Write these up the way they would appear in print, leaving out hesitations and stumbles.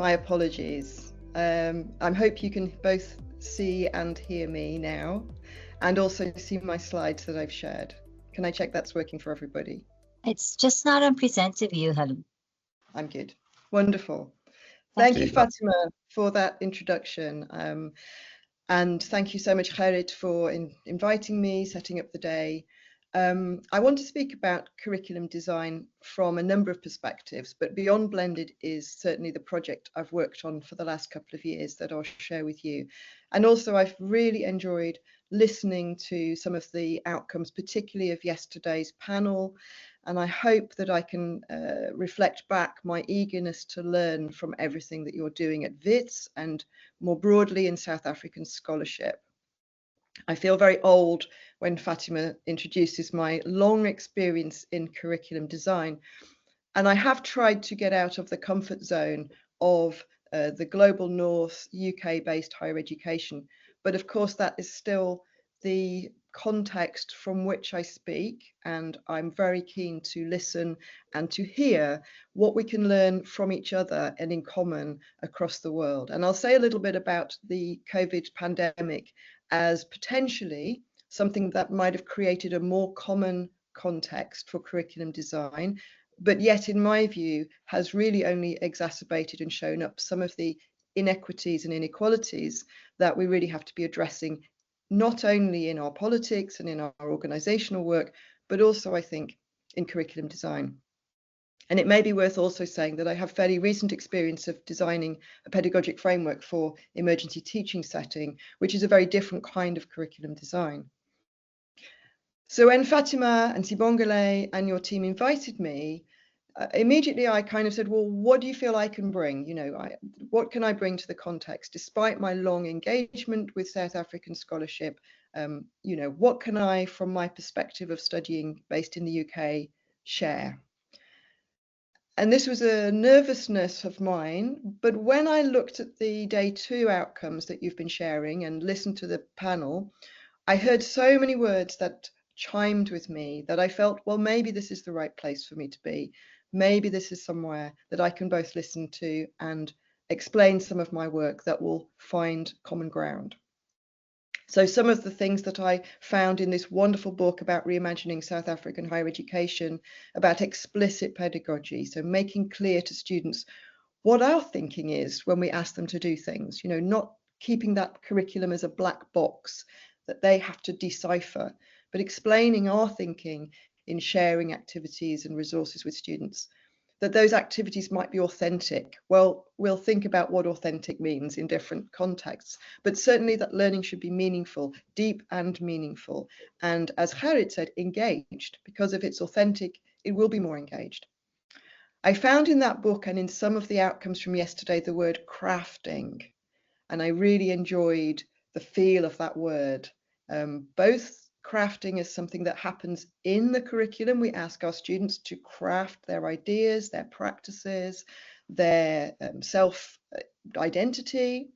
My apologies. I hope you can both see and hear me now, and also see my slides that I've shared. Can I check that's working for everybody? It's just not on present view, Helen. I'm good. Wonderful. Thank you, Fatima, for that introduction. And thank you so much, Gerrit, for inviting me, setting up the day. I want to speak about curriculum design from a number of perspectives, but Beyond Blended is certainly the project I've worked on for the last couple of years that I'll share with you. And also I've really enjoyed listening to some of the outcomes, particularly of yesterday's panel. And I hope that I can reflect back my eagerness to learn from everything that you're doing at WITS and more broadly in South African scholarship. I feel very old when Fatima introduces my long experience in curriculum design. And I have tried to get out of the comfort zone of the global north, UK-based higher education. But of course, that is still the context from which I speak. And I'm very keen to listen and to hear what we can learn from each other and in common across the world. And I'll say a little bit about the COVID pandemic as potentially something that might have created a more common context for curriculum design, but yet, in my view, has really only exacerbated and shown up some of the inequities and inequalities that we really have to be addressing, not only in our politics and in our organizational work, but also, I think, in curriculum design. And it may be worth also saying that I have fairly recent experience of designing a pedagogic framework for emergency teaching setting, which is a very different kind of curriculum design. So when Fatima and Sibongile and your team invited me, immediately I kind of said, well, what do you feel I can bring? You know, what can I bring to the context? Despite my long engagement with South African scholarship, you know, what can I, from my perspective of studying based in the UK, share? And this was a nervousness of mine, but when I looked at the day 2 outcomes that you've been sharing and listened to the panel, I heard so many words that chimed with me that I felt, well, maybe this is the right place for me to be. Maybe this is somewhere that I can both listen to and explain some of my work that will find common ground. So some of the things that I found in this wonderful book about reimagining South African higher education, about explicit pedagogy, so making clear to students what our thinking is when we ask them to do things, you know, not keeping that curriculum as a black box that they have to decipher, but explaining our thinking in sharing activities and resources with students, that those activities might be authentic. Well, we'll think about what authentic means in different contexts, but certainly that learning should be meaningful, deep and meaningful. And as Gerrit said, engaged, because if it's authentic, it will be more engaged. I found in that book and in some of the outcomes from yesterday, the word crafting, and I really enjoyed the feel of that word. Both crafting is something that happens in the curriculum. We ask our students to craft their ideas, their practices, their self-identity.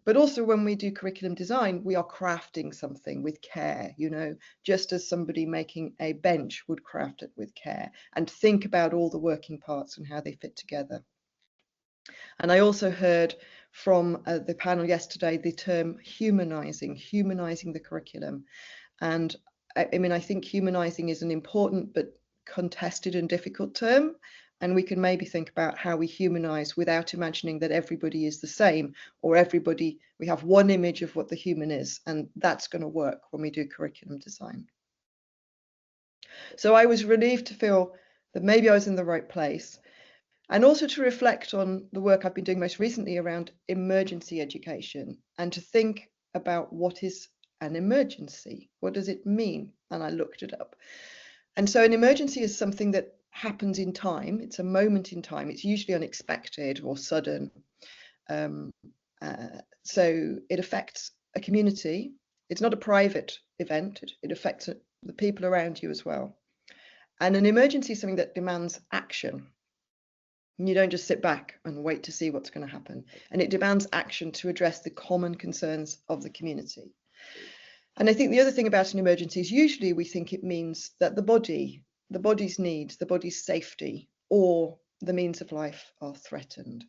But also when we do curriculum design, we are crafting something with care, you know, just as somebody making a bench would craft it with care and think about all the working parts and how they fit together. And I also heard from the panel yesterday the term humanizing the curriculum. And I mean, I think humanizing is an important but contested and difficult term. And we can maybe think about how we humanize without imagining that everybody is the same, or everybody, we have one image of what the human is, and that's going to work when we do curriculum design. So I was relieved to feel that maybe I was in the right place, and also to reflect on the work I've been doing most recently around emergency education, and to think about what is an emergency. What does it mean? And I looked it up. And so an emergency is something that happens in time. It's a moment in time. It's usually unexpected or sudden. So it affects a community. It's not a private event. It affects the people around you as well. And an emergency is something that demands action. You don't just sit back and wait to see what's going to happen. And it demands action to address the common concerns of the community. And I think the other thing about an emergency is usually we think it means that the body's needs, the body's safety, or the means of life are threatened.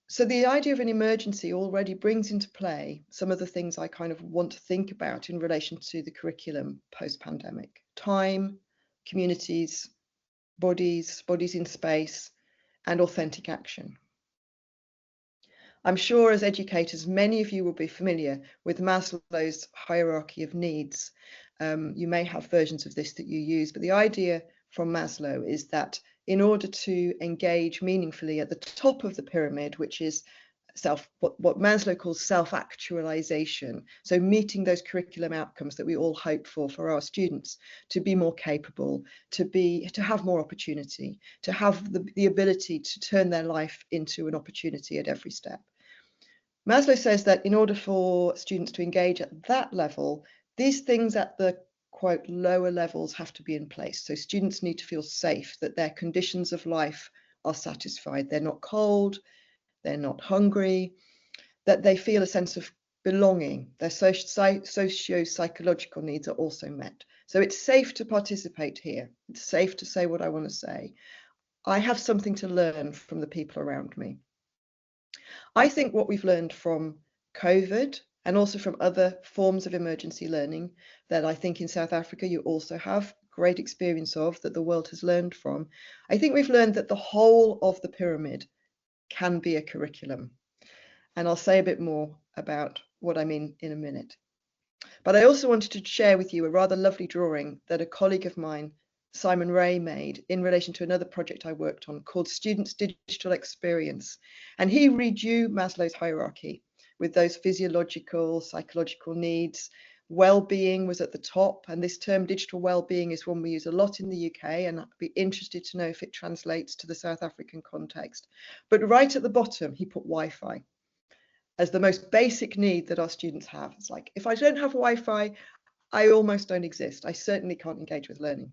So the idea of an emergency already brings into play some of the things I kind of want to think about in relation to the curriculum post-pandemic. Time, communities, bodies in space, and authentic action. I'm sure as educators, many of you will be familiar with Maslow's hierarchy of needs. You may have versions of this that you use, but the idea from Maslow is that in order to engage meaningfully at the top of the pyramid, which is what Maslow calls self-actualization, so meeting those curriculum outcomes that we all hope for our students, to be more capable, to have more opportunity, to have the ability to turn their life into an opportunity at every step. Maslow says that in order for students to engage at that level, these things at the quote lower levels have to be in place. So students need to feel safe, that their conditions of life are satisfied. They're not cold, they're not hungry, that they feel a sense of belonging. Their socio-psychological needs are also met. So it's safe to participate here. It's safe to say what I want to say. I have something to learn from the people around me. I think what we've learned from COVID and also from other forms of emergency learning that I think in South Africa you also have great experience of, that the world has learned from, I think we've learned that the whole of the pyramid can be a curriculum. And I'll say a bit more about what I mean in a minute. But I also wanted to share with you a rather lovely drawing that a colleague of mine, Simon Ray, made in relation to another project I worked on called Students' Digital Experience. And he redrew Maslow's hierarchy with those physiological, psychological needs. Well-being was at the top, and this term digital well-being is one we use a lot in the UK, and I'd be interested to know if it translates to the South African context. But right at the bottom, he put Wi-Fi as the most basic need that our students have. It's like, if I don't have Wi-Fi, I almost don't exist. I certainly can't engage with learning.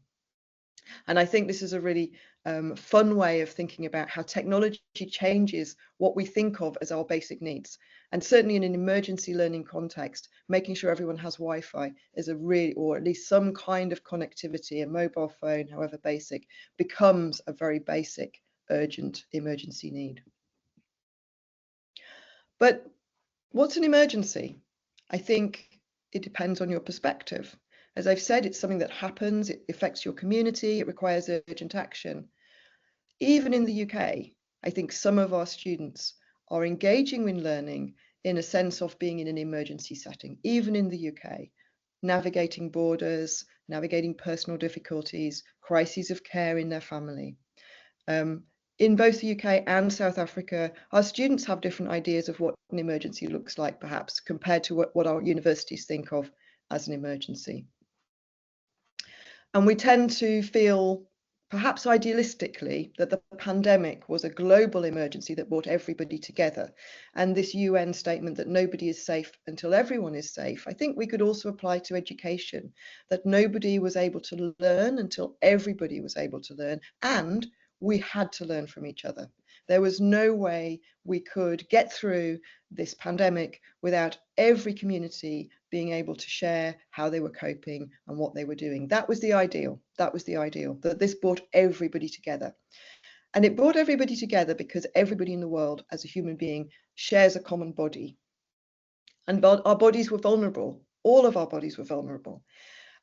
And I think this is a really fun way of thinking about how technology changes what we think of as our basic needs. And certainly in an emergency learning context, making sure everyone has Wi-Fi is a really, or at least some kind of connectivity, a mobile phone, however basic, becomes a very basic, urgent emergency need. But what's an emergency? I think it depends on your perspective. As I've said, it's something that happens, it affects your community, it requires urgent action. Even in the UK, I think some of our students are engaging in learning in a sense of being in an emergency setting, even in the UK, navigating borders, navigating personal difficulties, crises of care in their family. In both the UK and South Africa, our students have different ideas of what an emergency looks like, perhaps, compared to what our universities think of as an emergency. And we tend to feel, perhaps idealistically, that the pandemic was a global emergency that brought everybody together. And this UN statement that nobody is safe until everyone is safe, I think we could also apply to education, that nobody was able to learn until everybody was able to learn, and we had to learn from each other. There was no way we could get through this pandemic without every community being able to share how they were coping and what they were doing. That was the ideal. That was the ideal, that this brought everybody together. And it brought everybody together because everybody in the world as a human being shares a common body. And our bodies were vulnerable. All of our bodies were vulnerable.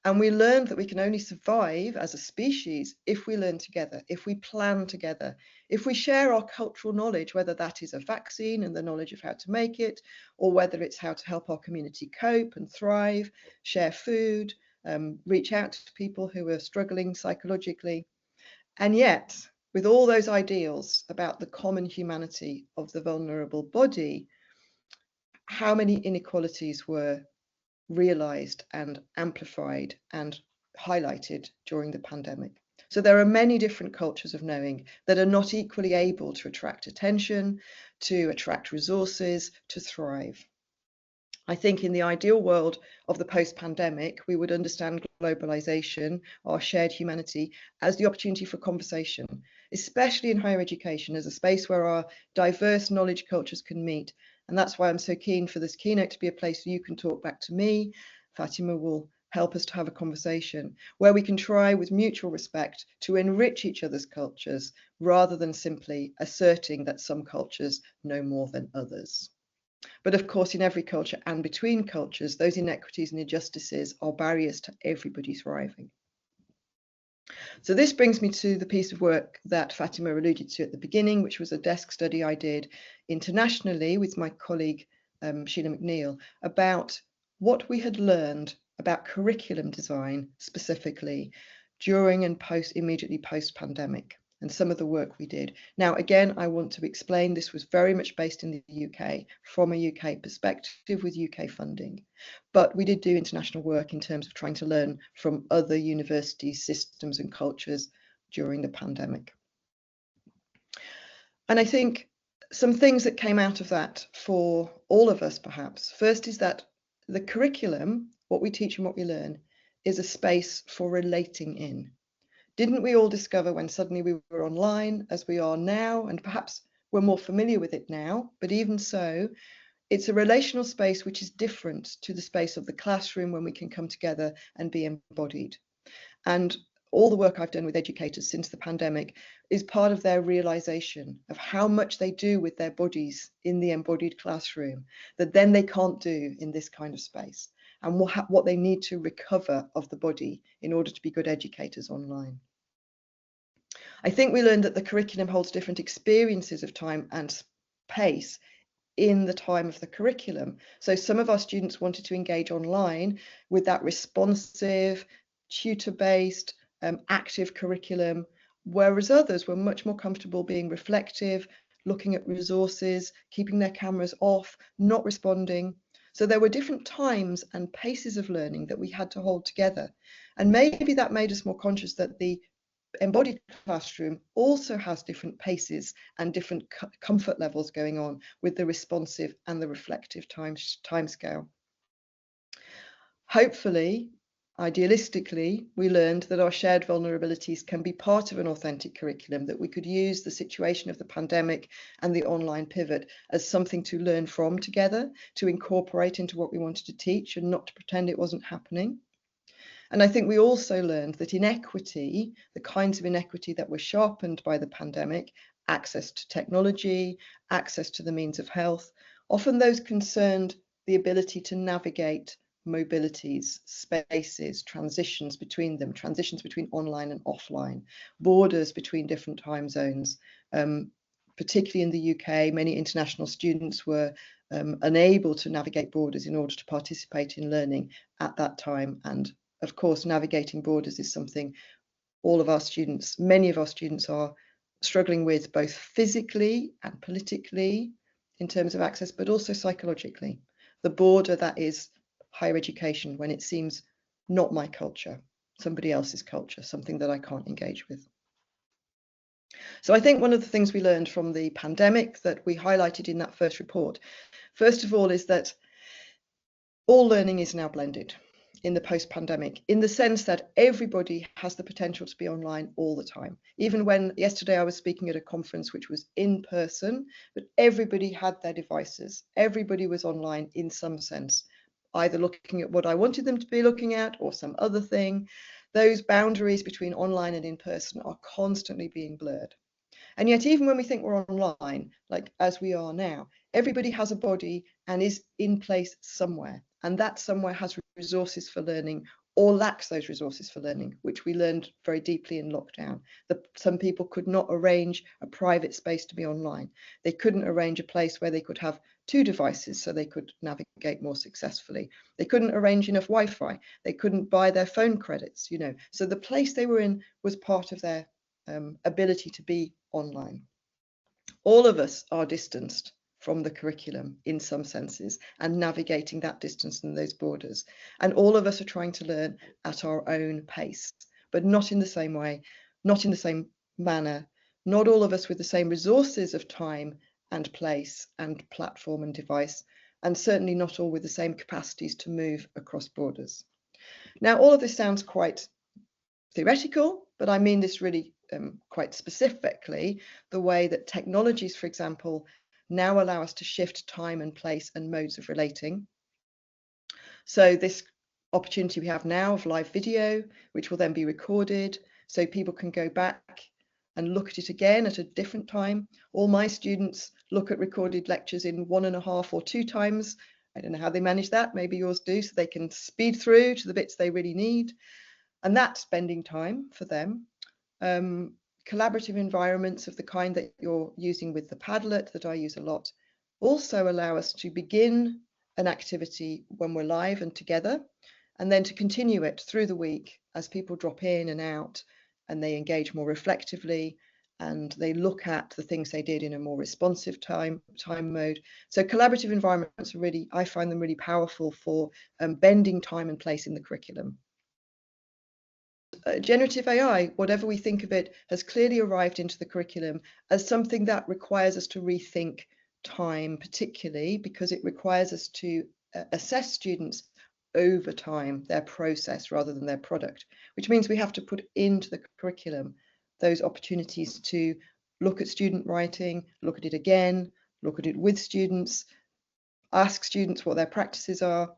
And we learned that we can only survive as a species if we learn together, if we plan together, if we share our cultural knowledge, whether that is a vaccine and the knowledge of how to make it, or whether it's how to help our community cope and thrive, share food, reach out to people who are struggling psychologically. And yet, with all those ideals about the common humanity of the vulnerable body, how many inequalities were realized and amplified and highlighted during the pandemic. So there are many different cultures of knowing that are not equally able to attract attention, to attract resources, to thrive. I think in the ideal world of the post-pandemic, we would understand globalization, our shared humanity, as the opportunity for conversation, especially in higher education, as a space where our diverse knowledge cultures can meet. And that's why I'm so keen for this keynote to be a place where you can talk back to me. Fatima will help us to have a conversation where we can try with mutual respect to enrich each other's cultures rather than simply asserting that some cultures know more than others. But of course, in every culture and between cultures, those inequities and injustices are barriers to everybody thriving. So this brings me to the piece of work that Fatima alluded to at the beginning, which was a desk study I did internationally with my colleague Sheila McNeil about what we had learned about curriculum design specifically during and immediately post-pandemic, and some of the work we did. Now, again, I want to explain this was very much based in the UK from a UK perspective with UK funding. But we did do international work in terms of trying to learn from other university systems and cultures during the pandemic. And I think some things that came out of that for all of us, perhaps, first is that the curriculum, what we teach and what we learn, is a space for relating in. Didn't we all discover when suddenly we were online, as we are now, and perhaps we're more familiar with it now, but even so, it's a relational space which is different to the space of the classroom when we can come together and be embodied. And all the work I've done with educators since the pandemic is part of their realization of how much they do with their bodies in the embodied classroom that then they can't do in this kind of space, and what they need to recover of the body in order to be good educators online. I think we learned that the curriculum holds different experiences of time and pace in the time of the curriculum. So some of our students wanted to engage online with that responsive, tutor-based, active curriculum, whereas others were much more comfortable being reflective, looking at resources, keeping their cameras off, not responding. So there were different times and paces of learning that we had to hold together. And maybe that made us more conscious that the embodied classroom also has different paces and different comfort levels going on with the responsive and the reflective timescale. Hopefully, idealistically, we learned that our shared vulnerabilities can be part of an authentic curriculum, that we could use the situation of the pandemic and the online pivot as something to learn from together, to incorporate into what we wanted to teach and not to pretend it wasn't happening. And I think we also learned that inequity, the kinds of inequity that were sharpened by the pandemic, access to technology, access to the means of health, often those concerned the ability to navigate mobilities, spaces, transitions between them, transitions between online and offline, borders between different time zones. Particularly in the UK, many international students were unable to navigate borders in order to participate in learning at that time. And of course, navigating borders is something all of our students, many of our students are struggling with both physically and politically in terms of access, but also psychologically. The border that is higher education when it seems not my culture, somebody else's culture, something that I can't engage with. So I think one of the things we learned from the pandemic that we highlighted in that first report, first of all, is that all learning is now blended in the post-pandemic, in the sense that everybody has the potential to be online all the time. Even when yesterday I was speaking at a conference which was in person, but everybody had their devices. Everybody was online in some sense, either looking at what I wanted them to be looking at or some other thing. Those boundaries between online and in person are constantly being blurred. And yet, even when we think we're online, like as we are now, everybody has a body and is in place somewhere. And that somewhere has resources for learning or lacks those resources for learning, which we learned very deeply in lockdown. Some people could not arrange a private space to be online. They couldn't arrange a place where they could have 2 devices so they could navigate more successfully. They couldn't arrange enough Wi-Fi. They couldn't buy their phone credits, So the place they were in was part of their ability to be online. All of us are distanced from the curriculum in some senses and navigating that distance and those borders. And all of us are trying to learn at our own pace, but not in the same way, not in the same manner, not all of us with the same resources of time and place and platform and device, and certainly not all with the same capacities to move across borders. Now, all of this sounds quite theoretical, but I mean this really quite specifically, the way that technologies, for example, now allow us to shift time and place and modes of relating. So this opportunity we have now of live video, which will then be recorded, so people can go back and look at it again at a different time. All my students look at recorded lectures in 1.5 or 2 times. I don't know how they manage that, maybe yours do, so they can speed through to the bits they really need. And that's spending time for them. Collaborative environments of the kind that you're using with the Padlet, that I use a lot, also allow us to begin an activity when we're live and together, and then to continue it through the week as people drop in and out and they engage more reflectively and they look at the things they did in a more responsive time mode. So collaborative environments are really, I find them really powerful for bending time and place in the curriculum. Generative AI, whatever we think of it, has clearly arrived into the curriculum as something that requires us to rethink time, particularly because it requires us to assess students over time, their process rather than their product, which means we have to put into the curriculum those opportunities to look at student writing, look at it again, look at it with students, ask students what their practices are,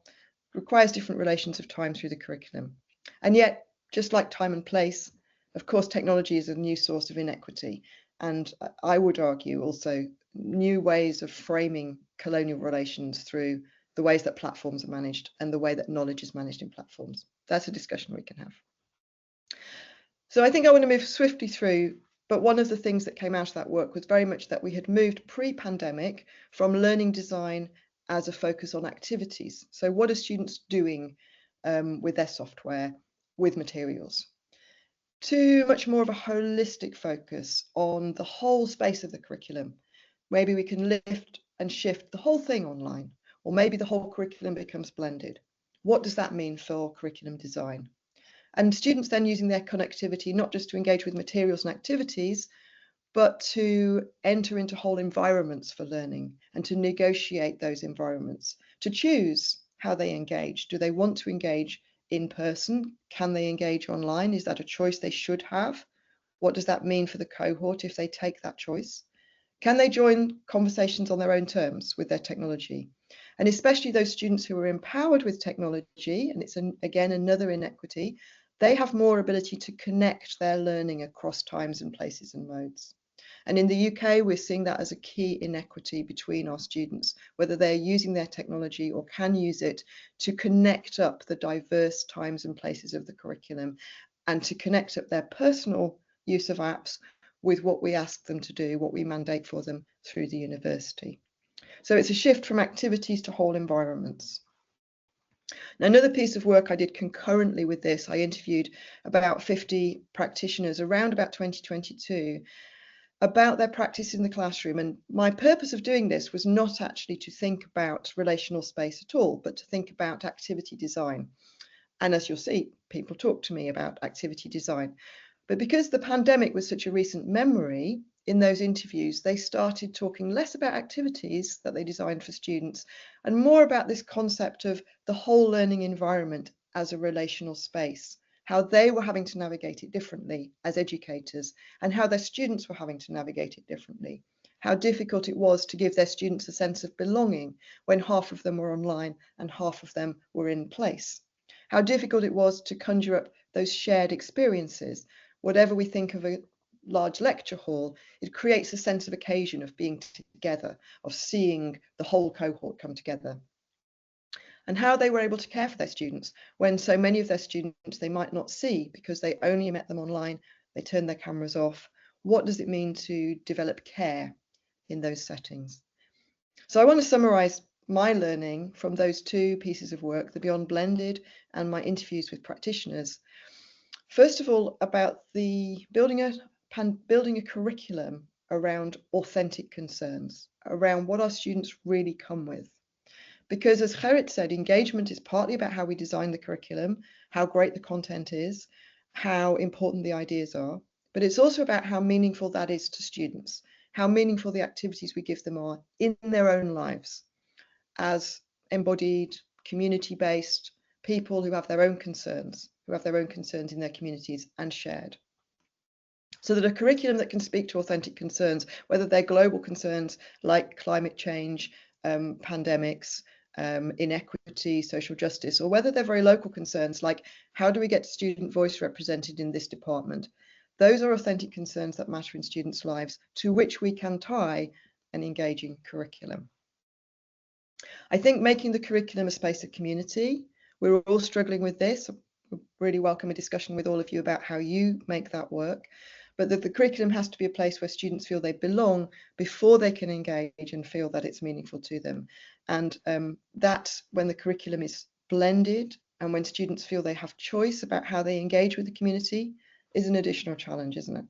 requires different relations of time through the curriculum. And yet, just like time and place, of course, technology is a new source of inequity. And I would argue also new ways of framing colonial relations through the ways that platforms are managed and the way that knowledge is managed in platforms. That's a discussion we can have. So I think I want to move swiftly through, but one of the things that came out of that work was very much that we had moved pre-pandemic from learning design as a focus on activities. So what are students doing with their software, with materials, to much more of a holistic focus on the whole space of the curriculum. Maybe we can lift and shift the whole thing online, or maybe the whole curriculum becomes blended. What does that mean for curriculum design? And students then using their connectivity, not just to engage with materials and activities, but to enter into whole environments for learning and to negotiate those environments, to choose how they engage. Do they want to engage in person? Can they engage online? Is that a choice they should have? What does that mean for the cohort if they take that choice? Can they join conversations on their own terms with their technology? And especially those students who are empowered with technology, and it's again another inequity, they have more ability to connect their learning across times and places and modes. And in the UK, we're seeing that as a key inequity between our students, whether they're using their technology or can use it to connect up the diverse times and places of the curriculum and to connect up their personal use of apps with what we ask them to do, what we mandate for them through the university. So it's a shift from activities to whole environments. Now, another piece of work I did concurrently with this, I interviewed about 50 practitioners around about 2022 about their practice in the classroom. And my purpose of doing this was not actually to think about relational space at all, but to think about activity design. And as you'll see, people talk to me about activity design. But because the pandemic was such a recent memory, in those interviews, they started talking less about activities that they designed for students and more about this concept of the whole learning environment as a relational space, how they were having to navigate it differently as educators and how their students were having to navigate it differently, how difficult it was to give their students a sense of belonging when half of them were online and half of them were in place, how difficult it was to conjure up those shared experiences. Whatever we think of a large lecture hall, it creates a sense of occasion, of being together, of seeing the whole cohort come together. And how they were able to care for their students when so many of their students they might not see because they only met them online, they turned their cameras off. What does it mean to develop care in those settings? So I want to summarize my learning from those two pieces of work, the Beyond Blended and my interviews with practitioners. First of all, about the building a curriculum around authentic concerns, around what our students really come with. Because as Gerrit said, engagement is partly about how we design the curriculum, how great the content is, how important the ideas are, but it's also about how meaningful that is to students, how meaningful the activities we give them are in their own lives as embodied, community-based people who have their own concerns, in their communities and shared. So that a curriculum that can speak to authentic concerns, whether they're global concerns like climate change, pandemics, inequity, social justice, or whether they're very local concerns like how do we get student voice represented in this department. Those are authentic concerns that matter in students' lives, to which we can tie an engaging curriculum. I think making the curriculum a space of community, we're all struggling with this. I really welcome a discussion with all of you about how you make that work, but that the curriculum has to be a place where students feel they belong before they can engage and feel that it's meaningful to them. And that when the curriculum is blended and when students feel they have choice about how they engage with the community is an additional challenge, isn't it?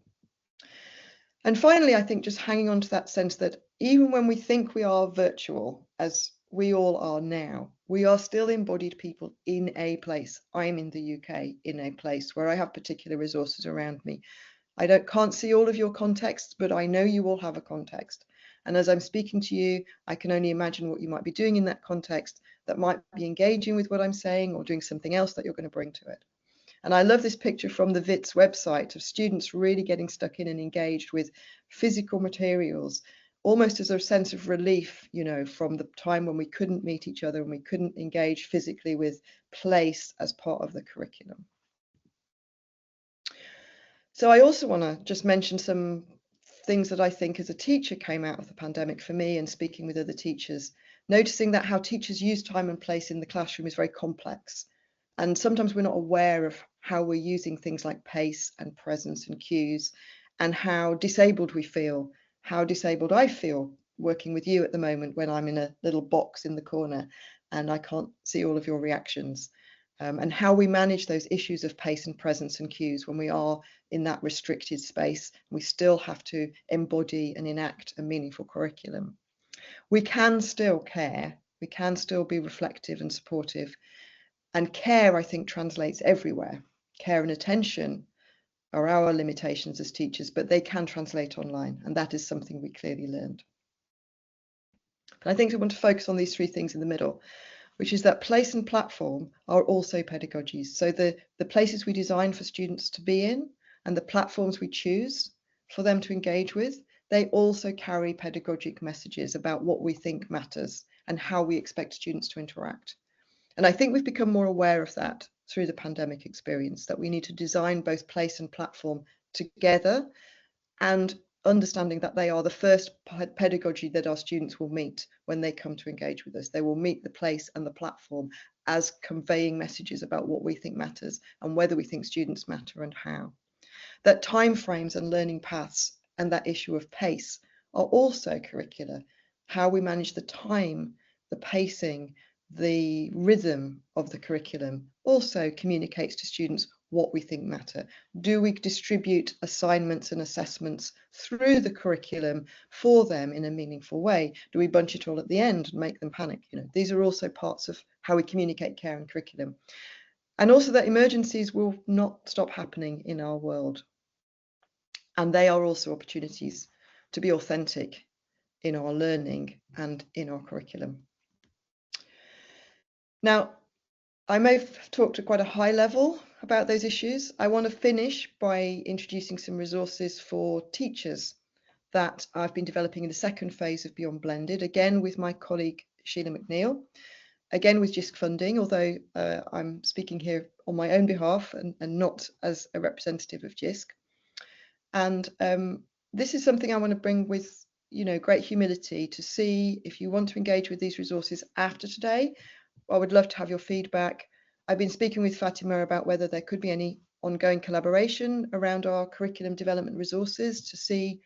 And finally, I think just hanging on to that sense that even when we think we are virtual, as we all are now, we are still embodied people in a place. I'm in the UK in a place where I have particular resources around me. I can't see all of your contexts, but I know you all have a context. And as I'm speaking to you, I can only imagine what you might be doing in that context that might be engaging with what I'm saying or doing something else that you're going to bring to it. And I love this picture from the WITS website of students really getting stuck in and engaged with physical materials, almost as a sense of relief, you know, from the time when we couldn't meet each other and we couldn't engage physically with place as part of the curriculum. So I also want to just mention some things that I think as a teacher came out of the pandemic for me and speaking with other teachers, noticing that how teachers use time and place in the classroom is very complex. And sometimes we're not aware of how we're using things like pace and presence and cues and how disabled we feel, how disabled I feel working with you at the moment when I'm in a little box in the corner and I can't see all of your reactions. And how we manage those issues of pace and presence and cues when we are in that restricted space. We still have to embody and enact a meaningful curriculum. We can still care, we can still be reflective and supportive. And care, I think, translates everywhere. Care and attention are our limitations as teachers, but they can translate online. And that is something we clearly learned. But I think I want to focus on these three things in the middle, which is that place and platform are also pedagogies. So the places we design for students to be in and the platforms we choose for them to engage with, they also carry pedagogic messages about what we think matters and how we expect students to interact. And I think we've become more aware of that through the pandemic experience, that we need to design both place and platform together and understanding that they are the first pedagogy that our students will meet when they come to engage with us. They will meet the place and the platform as conveying messages about what we think matters and whether we think students matter and how. That timeframes and learning paths and that issue of pace are also curricular. How we manage the time, the pacing, the rhythm of the curriculum also communicates to students what we think matter. Do we distribute assignments and assessments through the curriculum for them in a meaningful way? Do we bunch it all at the end and make them panic? You know, these are also parts of how we communicate care and curriculum. And also that emergencies will not stop happening in our world. And they are also opportunities to be authentic in our learning and in our curriculum. Now, I may have talked at quite a high level about those issues. I want to finish by introducing some resources for teachers that I've been developing in the second phase of Beyond Blended, again with my colleague Sheila McNeil, again with JISC funding, although I'm speaking here on my own behalf and not as a representative of JISC. And this is something I want to bring with, you know, great humility to see if you want to engage with these resources after today. I would love to have your feedback. I've been speaking with Fatima about whether there could be any ongoing collaboration around our curriculum development resources to see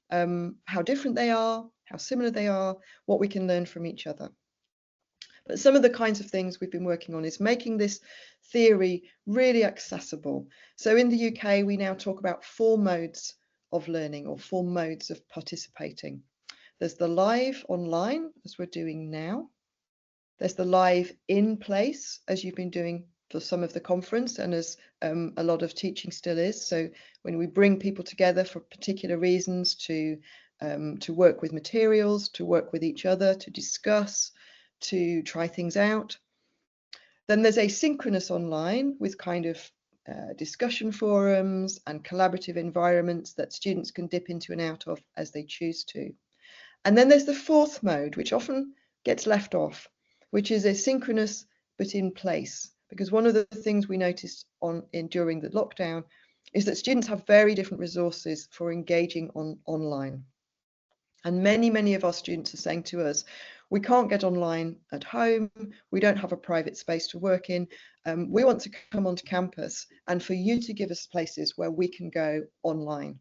how different they are, how similar they are, what we can learn from each other. But some of the kinds of things we've been working on is making this theory really accessible. So in the UK, we now talk about 4 modes of learning or 4 modes of participating. There's the live online, as we're doing now. There's the live in place, as you've been doing for some of the conference and as a lot of teaching still is. So when we bring people together for particular reasons to work with materials, to work with each other, to discuss, to try things out. Then there's asynchronous online with kind of discussion forums and collaborative environments that students can dip into and out of as they choose to. And then there's the 4th mode, which often gets left off, which is asynchronous but in place. Because one of the things we noticed during the lockdown is that students have very different resources for engaging online. And many of our students are saying to us, we can't get online at home, we don't have a private space to work in, we want to come onto campus and for you to give us places where we can go online.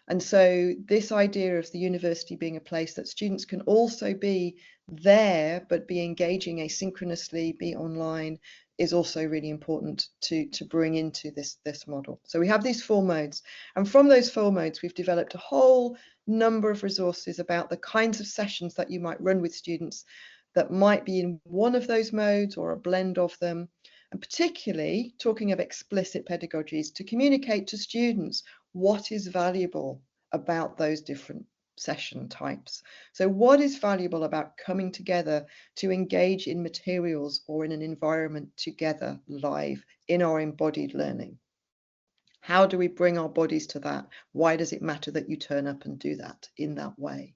And so this idea of the university being a place that students can also be there, but be engaging asynchronously, be online, is also really important to bring into this model. So we have these 4 modes. And from those 4 modes, we've developed a whole number of resources about the kinds of sessions that you might run with students that might be in one of those modes or a blend of them. And particularly talking of explicit pedagogies to communicate to students what is valuable about those different session types. So what is valuable about coming together to engage in materials or in an environment together live in our embodied learning? How do we bring our bodies to that? Why does it matter that you turn up and do that in that way?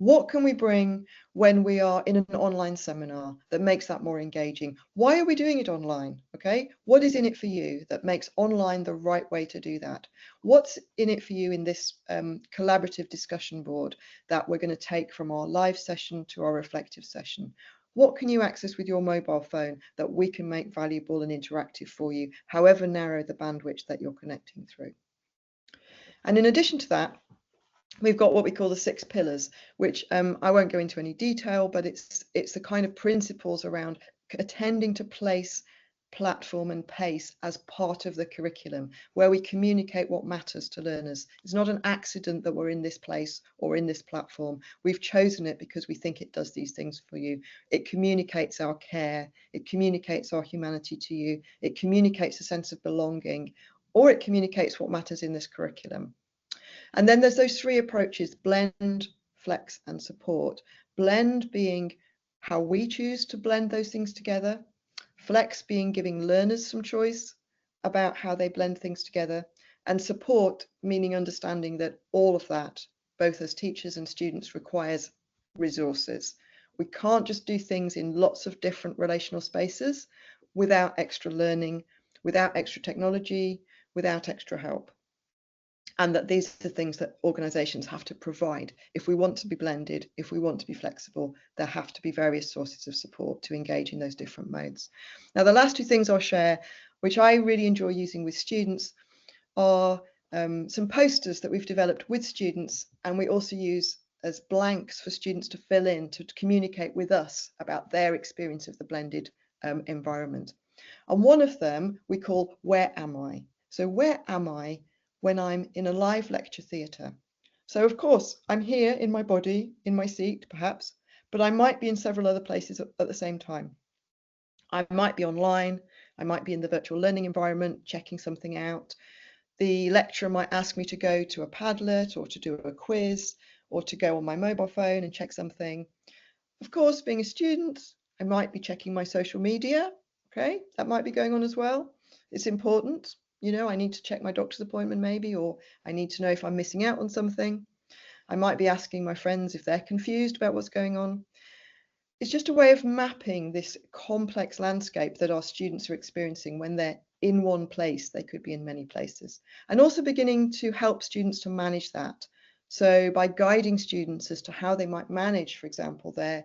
What can we bring when we are in an online seminar that makes that more engaging? Why are we doing it online? Okay, what is in it for you that makes online the right way to do that? What's in it for you in this collaborative discussion board that we're going to take from our live session to our reflective session? What can you access with your mobile phone that we can make valuable and interactive for you, however narrow the bandwidth that you're connecting through? And in addition to that, we've got what we call the 6 pillars, which I won't go into any detail, but it's the kind of principles around attending to place, platform and pace as part of the curriculum, where we communicate what matters to learners. It's not an accident that we're in this place or in this platform. We've chosen it because we think it does these things for you. It communicates our care, it communicates our humanity to you, it communicates a sense of belonging, or it communicates what matters in this curriculum. And then there's those 3 approaches: blend, flex and support. Blend being how we choose to blend those things together. Flex being giving learners some choice about how they blend things together. And support meaning understanding that all of that, both as teachers and students, requires resources. We can't just do things in lots of different relational spaces without extra learning, without extra technology, without extra help. And that these are things that organisations have to provide. If we want to be blended, if we want to be flexible, there have to be various sources of support to engage in those different modes. Now, the last 2 things I'll share, which I really enjoy using with students, are some posters that we've developed with students, and we also use as blanks for students to fill in to communicate with us about their experience of the blended environment. And one of them we call Where Am I? So where am I when I'm in a live lecture theatre? So of course, I'm here in my body, in my seat perhaps, but I might be in several other places at the same time. I might be online, I might be in the virtual learning environment, checking something out. The lecturer might ask me to go to a Padlet or to do a quiz or to go on my mobile phone and check something. Of course, being a student, I might be checking my social media. Okay, that might be going on as well. It's important. You know, I need to check my doctor's appointment maybe, or I need to know if I'm missing out on something. I might be asking my friends if they're confused about what's going on. It's just a way of mapping this complex landscape that our students are experiencing when they're in one place. They could be in many places. And also beginning to help students to manage that. So by guiding students as to how they might manage, for example, their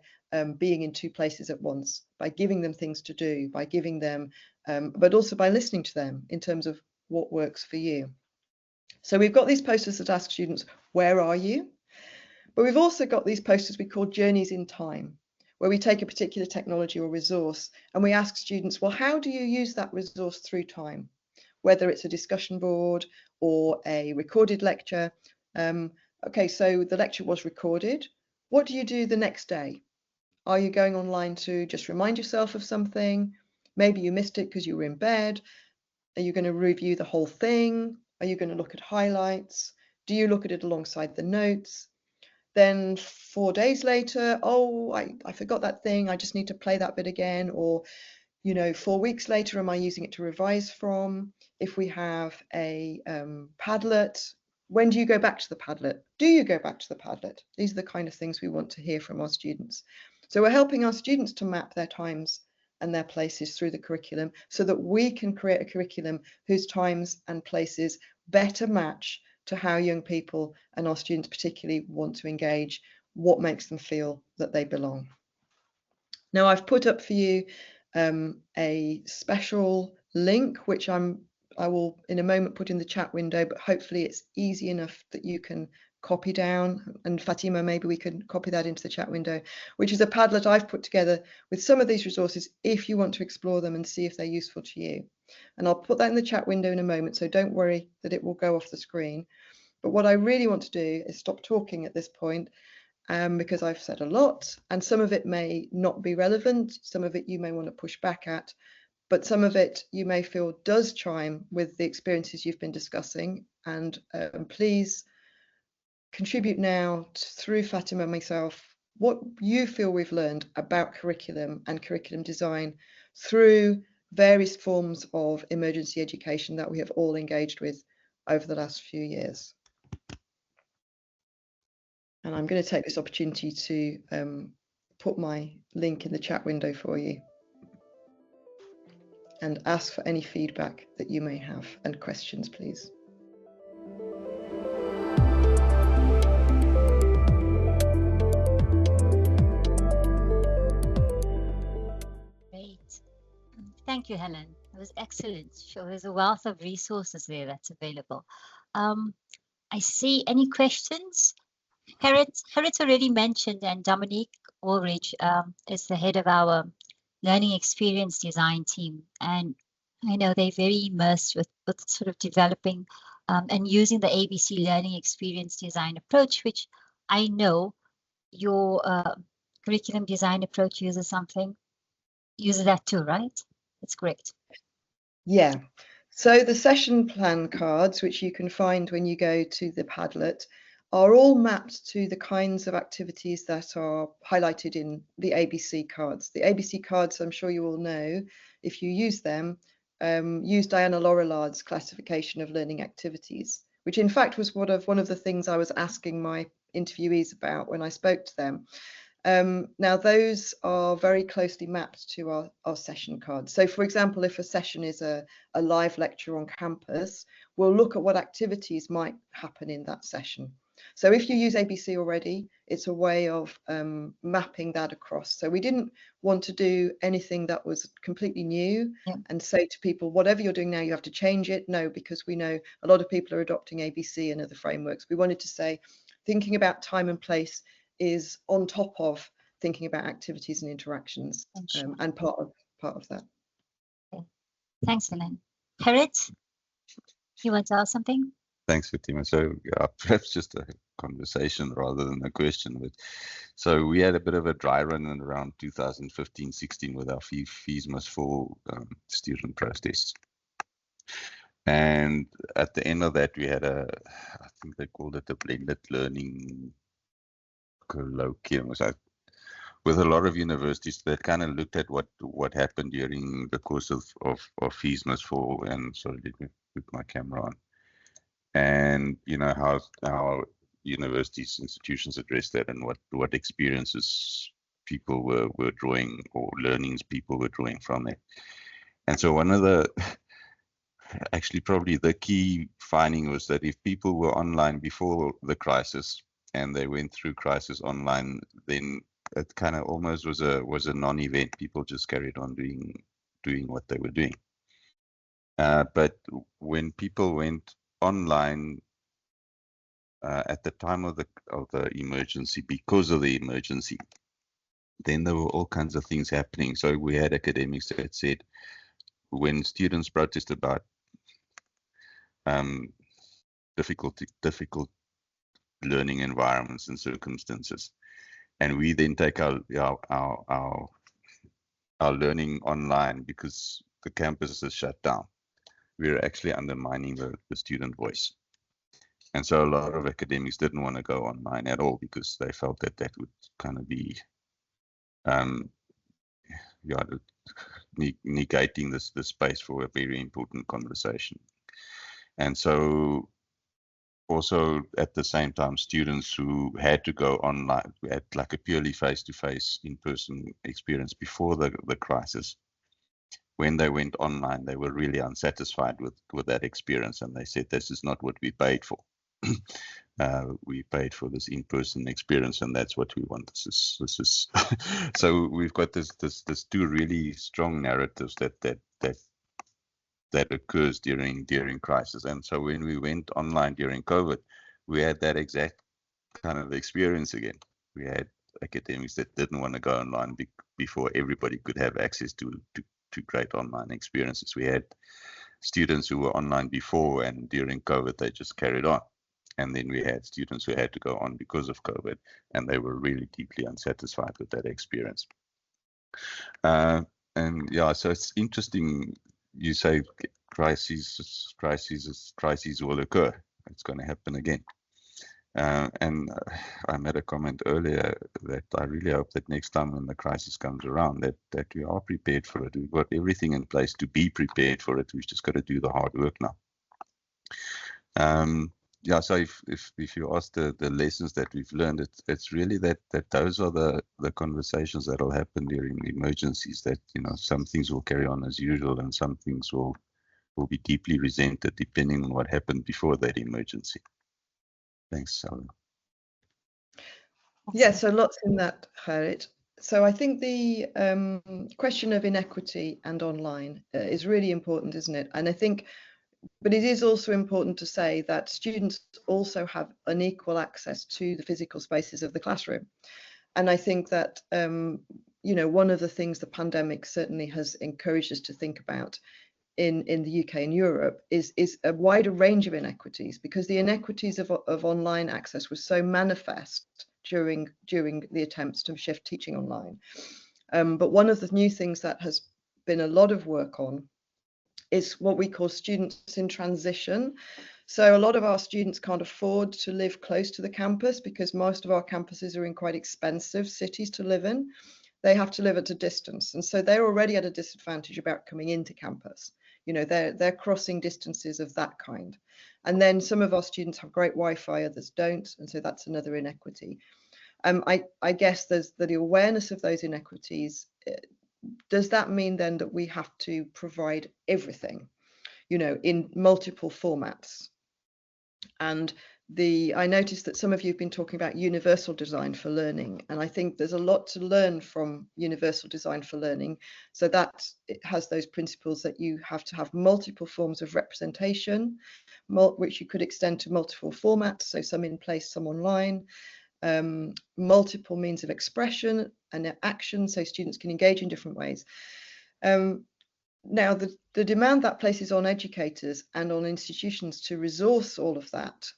being in 2 places at once, by giving them things to do, by giving them, but also by listening to them in terms of what works for you. So we've got these posters that ask students, where are you? But we've also got these posters we call journeys in time, where we take a particular technology or resource and we ask students, well, how do you use that resource through time? Whether it's a discussion board or a recorded lecture. Okay, so the lecture was recorded. What do you do the next day? Are you going online to just remind yourself of something? Maybe you missed it because you were in bed. Are you going to review the whole thing? Are you going to look at highlights? Do you look at it alongside the notes? Then 4 days later, oh, I forgot that thing. I just need to play that bit again. Or, you know, 4 weeks later, am I using it to revise from? If we have a Padlet, when do you go back to the Padlet? Do you go back to the Padlet? These are the kind of things we want to hear from our students. So we're helping our students to map their times and their places through the curriculum so that we can create a curriculum whose times and places better match to how young people and our students particularly want to engage, what makes them feel that they belong. Now I've put up for you a special link, which I will in a moment put in the chat window, but hopefully it's easy enough that you can copy down. And Fatima, maybe we can copy that into the chat window, which is a Padlet I've put together with some of these resources if you want to explore them and see if they're useful to you. And I'll put that in the chat window in a moment, so don't worry that it will go off the screen. But what I really want to do is stop talking at this point, because I've said a lot, and some of it may not be relevant, some of it you may want to push back at, but some of it you may feel does chime with the experiences you've been discussing. And please contribute now through Fatima and myself what you feel we've learned about curriculum and curriculum design through various forms of emergency education that we have all engaged with over the last few years. And I'm going to take this opportunity to put my link in the chat window for you and ask for any feedback that you may have and questions, please. Great. Thank you, Helen. It was excellent. Sure, there's a wealth of resources there that's available. I see any questions? Gerrit already mentioned, and Dominique Ulrich is the head of our learning experience design team. And I know they're very immersed with sort of developing and using the ABC learning experience design approach, which I know your curriculum design approach uses that too, right? That's correct. Yeah. So the session plan cards, which you can find when you go to the Padlet, are all mapped to the kinds of activities that are highlighted in the ABC cards. The ABC cards, I'm sure you all know, if you use them, use Diana Laurelard's classification of learning activities, which in fact was one of the things I was asking my interviewees about when I spoke to them. Now those are very closely mapped to our session cards. So for example, if a session is a live lecture on campus, we'll look at what activities might happen in that session. So if you use ABC already, it's a way of mapping that across. So we didn't want to do anything that was completely new and say to people, whatever you're doing now, you have to change it. No, because we know a lot of people are adopting ABC and other frameworks. We wanted to say, thinking about time and place is on top of thinking about activities and interactions, and part of that. Okay. Thanks, Helen. Gerrit, you want to ask something? Thanks, Fatima. So perhaps just a conversation rather than a question. But so we had a bit of a dry run in around 2015-16 with our fees must fall student process. And at the end of that, we had I think they called it a blended learning colloquium. With a lot of universities that kind of looked at what happened during the course of fees must fall. And sorry, let me put my camera on. And you know how universities, institutions address that, and what experiences people were drawing, or learnings people were drawing from it. And so one of the actually probably the key finding was that if people were online before the crisis and they went through crisis online, then it kind of almost was a non-event. People just carried on doing what they were doing. But when people went online at the time of the emergency, because of the emergency, then there were all kinds of things happening. So we had academics that said, when students protest about difficult learning environments and circumstances, and we then take our learning online because the campus is shut down, we're actually undermining the student voice. And so a lot of academics didn't want to go online at all because they felt that would kind of be negating the space for a very important conversation. And so also at the same time students who had to go online, we had like a purely face-to-face in-person experience before the crisis. When they went online, they were really unsatisfied with that experience, and they said, this is not what we paid for. We paid for this in-person experience, and that's what we want. This is so we've got this two really strong narratives that occurs during crisis. And so when we went online during COVID, we had that exact kind of experience again. We had academics that didn't want to go online before everybody could have access to great online experiences. We had students who were online before, and during COVID they just carried on. And then we had students who had to go on because of COVID, and they were really deeply unsatisfied with that experience. And yeah, so it's interesting. You say crises will occur. It's going to happen again. And I made a comment earlier that I really hope that next time when the crisis comes around, that we are prepared for it. We've got everything in place to be prepared for it. We've just got to do the hard work now. Yeah, so if you ask the lessons that we've learned, it's really that those are the conversations that will happen during emergencies, that, you know, some things will carry on as usual and some things will be deeply resented depending on what happened before that emergency. Thanks, Helen. Yeah, so lots in that, Gerrit. So I think the question of inequity and online is really important, isn't it? And I think, but it is also important to say that students also have unequal access to the physical spaces of the classroom. And I think that, you know, one of the things the pandemic certainly has encouraged us to think about in the UK and Europe is a wider range of inequities, because the inequities of online access was so manifest during the attempts to shift teaching online. But one of the new things that has been a lot of work on is what we call students in transition. So a lot of our students can't afford to live close to the campus because most of our campuses are in quite expensive cities to live in. They have to live at a distance, and so they're already at a disadvantage about coming into campus. You know, they're crossing distances of that kind. And then some of our students have great Wi-Fi, others don't, and so that's another inequity. I guess there's the awareness of those inequities. Does that mean then that we have to provide everything, you know, in multiple formats? And I noticed that some of you have been talking about universal design for learning, and I think there's a lot to learn from universal design for learning. So that it has those principles that you have to have multiple forms of representation, which you could extend to multiple formats, so some in place, some online. Multiple means of expression and action, so students can engage in different ways. Now, the demand that places on educators and on institutions to resource all of that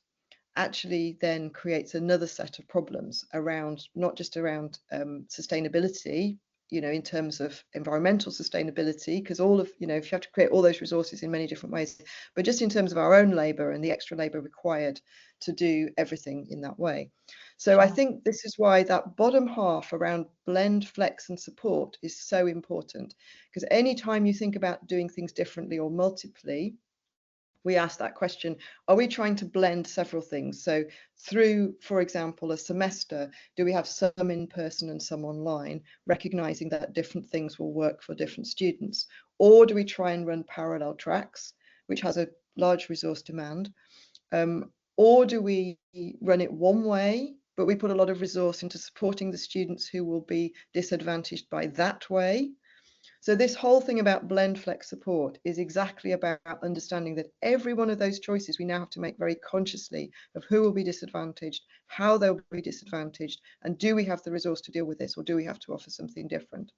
actually then creates another set of problems around, not just around sustainability, you know, in terms of environmental sustainability, because all of, you know, if you have to create all those resources in many different ways, but just in terms of our own labour and the extra labour required to do everything in that way. So I think this is why that bottom half around blend, flex and support is so important, because anytime you think about doing things differently or multiply, we ask that question, are we trying to blend several things? So through, for example, a semester, do we have some in person and some online, recognizing that different things will work for different students? Or do we try and run parallel tracks, which has a large resource demand? Or do we run it one way, but we put a lot of resource into supporting the students who will be disadvantaged by that way? So this whole thing about blend, flex, support is exactly about understanding that every one of those choices we now have to make very consciously of who will be disadvantaged, how they'll be disadvantaged, and do we have the resource to deal with this, or do we have to offer something different?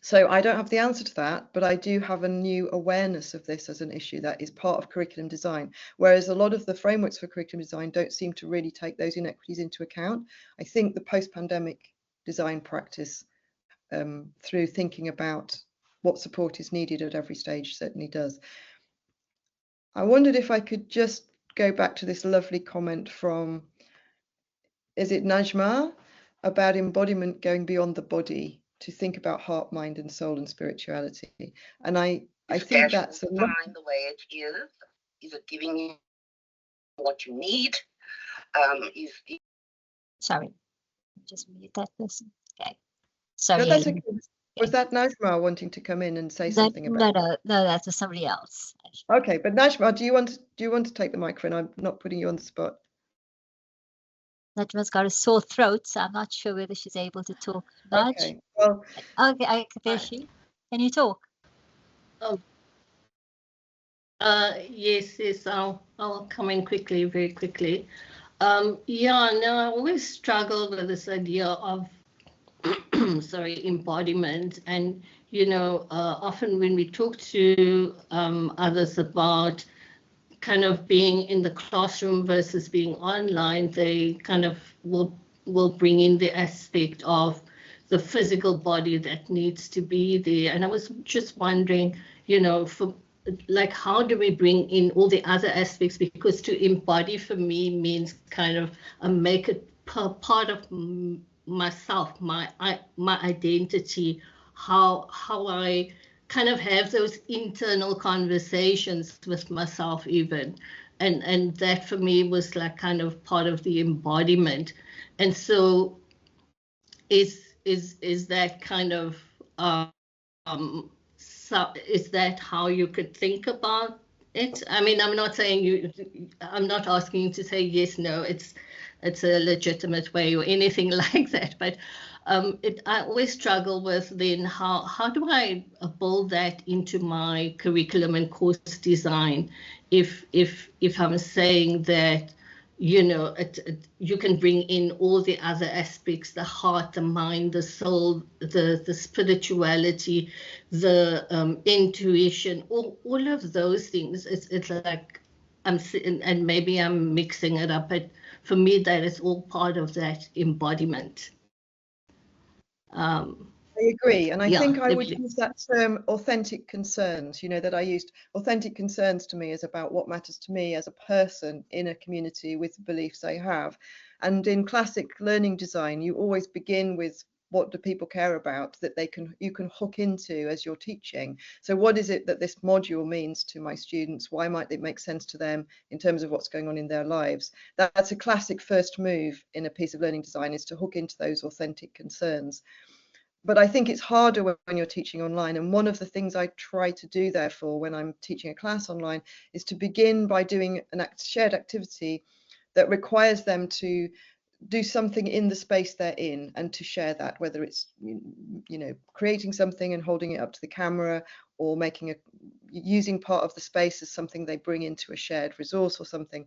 So I don't have the answer to that, but I do have a new awareness of this as an issue that is part of curriculum design, whereas a lot of the frameworks for curriculum design don't seem to really take those inequities into account. I think the post-pandemic design practice, through thinking about what support is needed at every stage, certainly does. I wondered if I could just go back to this lovely comment from, is it Najma, about embodiment going beyond the body to think about heart, mind and soul and spirituality. And I think that's a lot. The way it is it giving you what you need. Sorry, just mute that person. Okay. Sorry. No, that's okay. Was that Najma wanting to come in and say something about? No, that's somebody else. Okay, but Najma, do you want to take the microphone? I'm not putting you on the spot. Najma's got a sore throat, so I'm not sure whether she's able to talk. Naj? Okay, well, okay, there's she. Can you talk? Oh, yes, I'll come in quickly, very quickly. Yeah, no, I always struggle with this idea of, sorry, embodiment. And, you know, often when we talk to others about kind of being in the classroom versus being online, they kind of will bring in the aspect of the physical body that needs to be there. And I was just wondering, you know, like, how do we bring in all the other aspects? Because to embody for me means kind of make it part of myself, my identity, how I kind of have those internal conversations with myself even. And that for me was like kind of part of the embodiment. And so is that kind of so is that how you could think about it? I mean, I'm not saying I'm not asking you to say yes, no, it's a legitimate way or anything like that, but I always struggle with then how do I build that into my curriculum and course design if I'm saying that, you know, you can bring in all the other aspects, the heart, the mind, the soul, the spirituality, the intuition, all of those things. It's like and maybe I'm mixing it up, but for me, that is all part of that embodiment. I agree, and I think I would use that term authentic concerns, you know, that I used. Authentic concerns to me is about what matters to me as a person in a community with the beliefs I have. And in classic learning design, you always begin with what do people care about that you can hook into as you're teaching. So what is it that this module means to my students? Why might it make sense to them in terms of what's going on in their lives? That's a classic first move in a piece of learning design, is to hook into those authentic concerns. But I think it's harder when you're teaching online. And one of the things I try to do, therefore, when I'm teaching a class online, is to begin by doing a shared activity that requires them to do something in the space they're in and to share that, whether it's, you know, creating something and holding it up to the camera, or using part of the space as something they bring into a shared resource or something,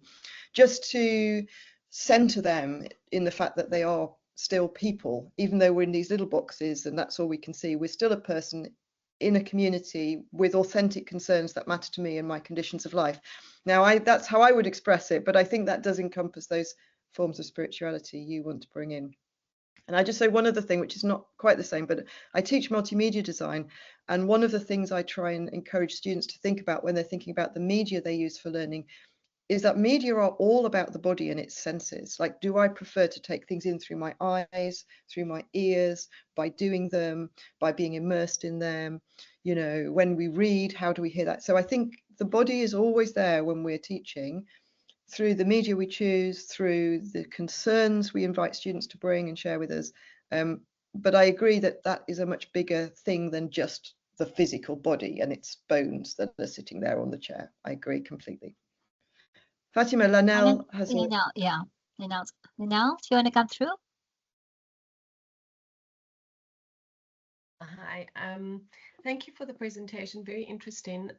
just to center them in the fact that they are still people, even though we're in these little boxes and that's all we can see. We're still a person in a community with authentic concerns that matter to me and my conditions of life. Now, that's how I would express it, but I think that does encompass those forms of spirituality you want to bring in. And I just say one other thing, which is not quite the same, but I teach multimedia design, and one of the things I try and encourage students to think about when they're thinking about the media they use for learning is that media are all about the body and its senses. Like, do I prefer to take things in through my eyes, through my ears, by doing them, by being immersed in them? You know, when we read, how do we hear that? So I think the body is always there when we're teaching, through the media we choose, through the concerns we invite students to bring and share with us. But I agree that that is a much bigger thing than just the physical body and its bones that are sitting there on the chair. I agree completely. Fatima, Lanel has Lanel, yeah. Lanel, do you want to come through? Hi, thank you for the presentation, very interesting.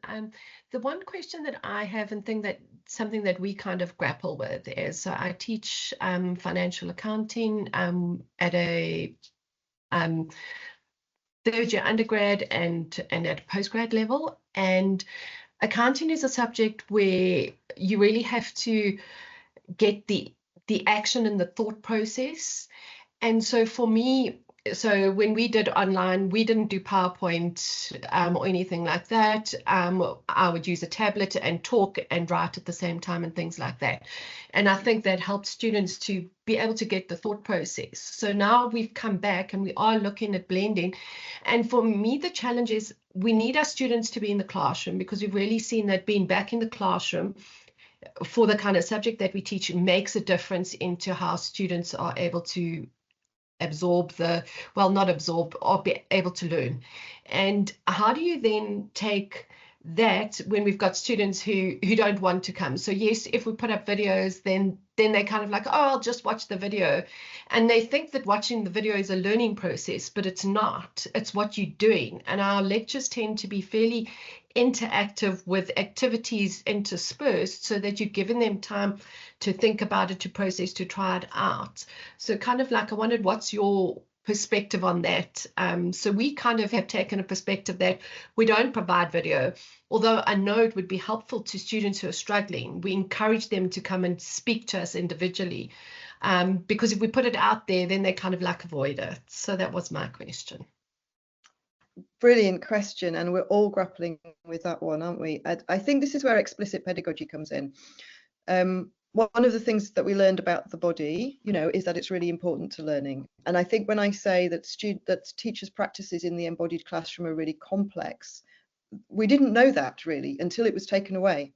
The one question that I have and think that something that we kind of grapple with is, so I teach financial accounting at a third year undergrad and at postgrad level, and accounting is a subject where you really have to get the action and the thought process. And so for me, so when we did online, we didn't do PowerPoint or anything like that. I would use a tablet and talk and write at the same time and things like that. And I think that helped students to be able to get the thought process. So now we've come back and we are looking at blending. And for me, the challenge is we need our students to be in the classroom, because we've really seen that being back in the classroom, for the kind of subject that we teach makes a difference into how students are able to absorb not absorb, or be able to learn. And how do you then take that when we've got students who don't want to come? So yes, if we put up videos, then they kind of like, oh, I'll just watch the video, and they think that watching the video is a learning process, but it's not. It's what you're doing. And our lectures tend to be fairly interactive with activities interspersed, so that you're giving them time to think about it, to process, to try it out. So kind of like, I wondered, what's your perspective on that? So we kind of have taken a perspective that we don't provide video, although I know it would be helpful to students who are struggling. We encourage them to come and speak to us individually, because if we put it out there, then they kind of like avoid it. So that was my question. Brilliant question, and we're all grappling with that one, aren't we? I think this is where explicit pedagogy comes in. One of the things that we learned about the body, is that it's really important to learning. And I think when I say that teachers' practices in the embodied classroom are really complex, we didn't know that really until it was taken away.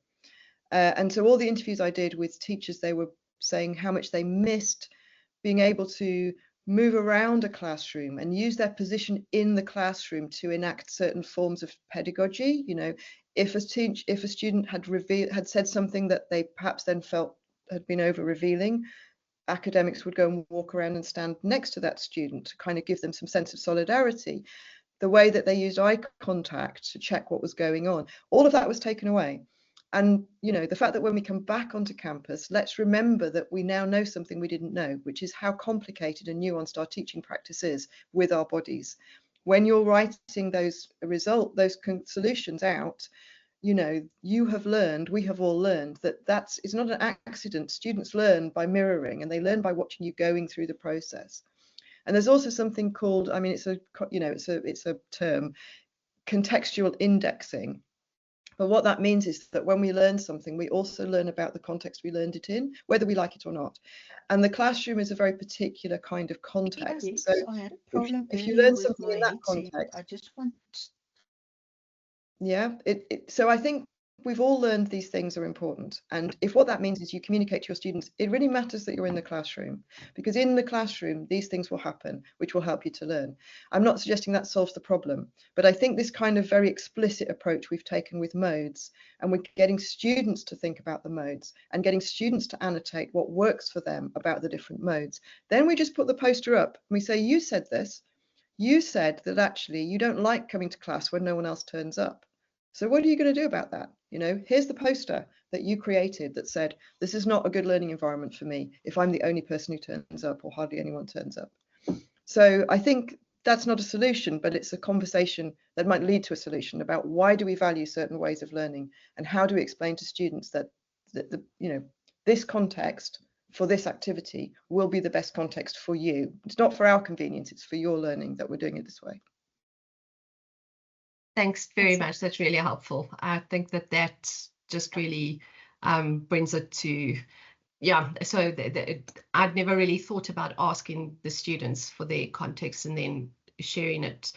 And so all the interviews I did with teachers, they were saying how much they missed being able to move around a classroom and use their position in the classroom to enact certain forms of pedagogy. If a student had said something that they perhaps then felt had been over revealing, academics would go and walk around and stand next to that student to kind of give them some sense of solidarity. The way that they used eye contact to check what was going on, all of that was taken away. And the fact that when we come back onto campus, let's remember that we now know something we didn't know, which is how complicated and nuanced our teaching practice is with our bodies. When you're writing those solutions out, you have learned, we have all learned that it's not an accident. Students learn by mirroring, and they learn by watching you going through the process. And there's also something called, it's a term, contextual indexing. But what that means is that when we learn something, we also learn about the context we learned it in, whether we like it or not. And the classroom is a very particular kind of context. Yes, so I had a problem if you learn with something in my that headset. context, I just want. Yeah, so I think we've all learned these things are important. And if what that means is you communicate to your students, it really matters that you're in the classroom, because in the classroom, these things will happen, which will help you to learn. I'm not suggesting that solves the problem, but I think this kind of very explicit approach we've taken with modes, and we're getting students to think about the modes and getting students to annotate what works for them about the different modes. Then we just put the poster up and we say, you said this. You said that actually you don't like coming to class when no one else turns up. So what are you going to do about that? Here's the poster that you created that said, this is not a good learning environment for me if I'm the only person who turns up or hardly anyone turns up. So I think that's not a solution, but it's a conversation that might lead to a solution about why do we value certain ways of learning, and how do we explain to students that this context for this activity will be the best context for you. It's not for our convenience, it's for your learning that we're doing it this way. Thanks very much. That's really helpful. I think that just really brings it to, so I'd never really thought about asking the students for their context and then sharing it.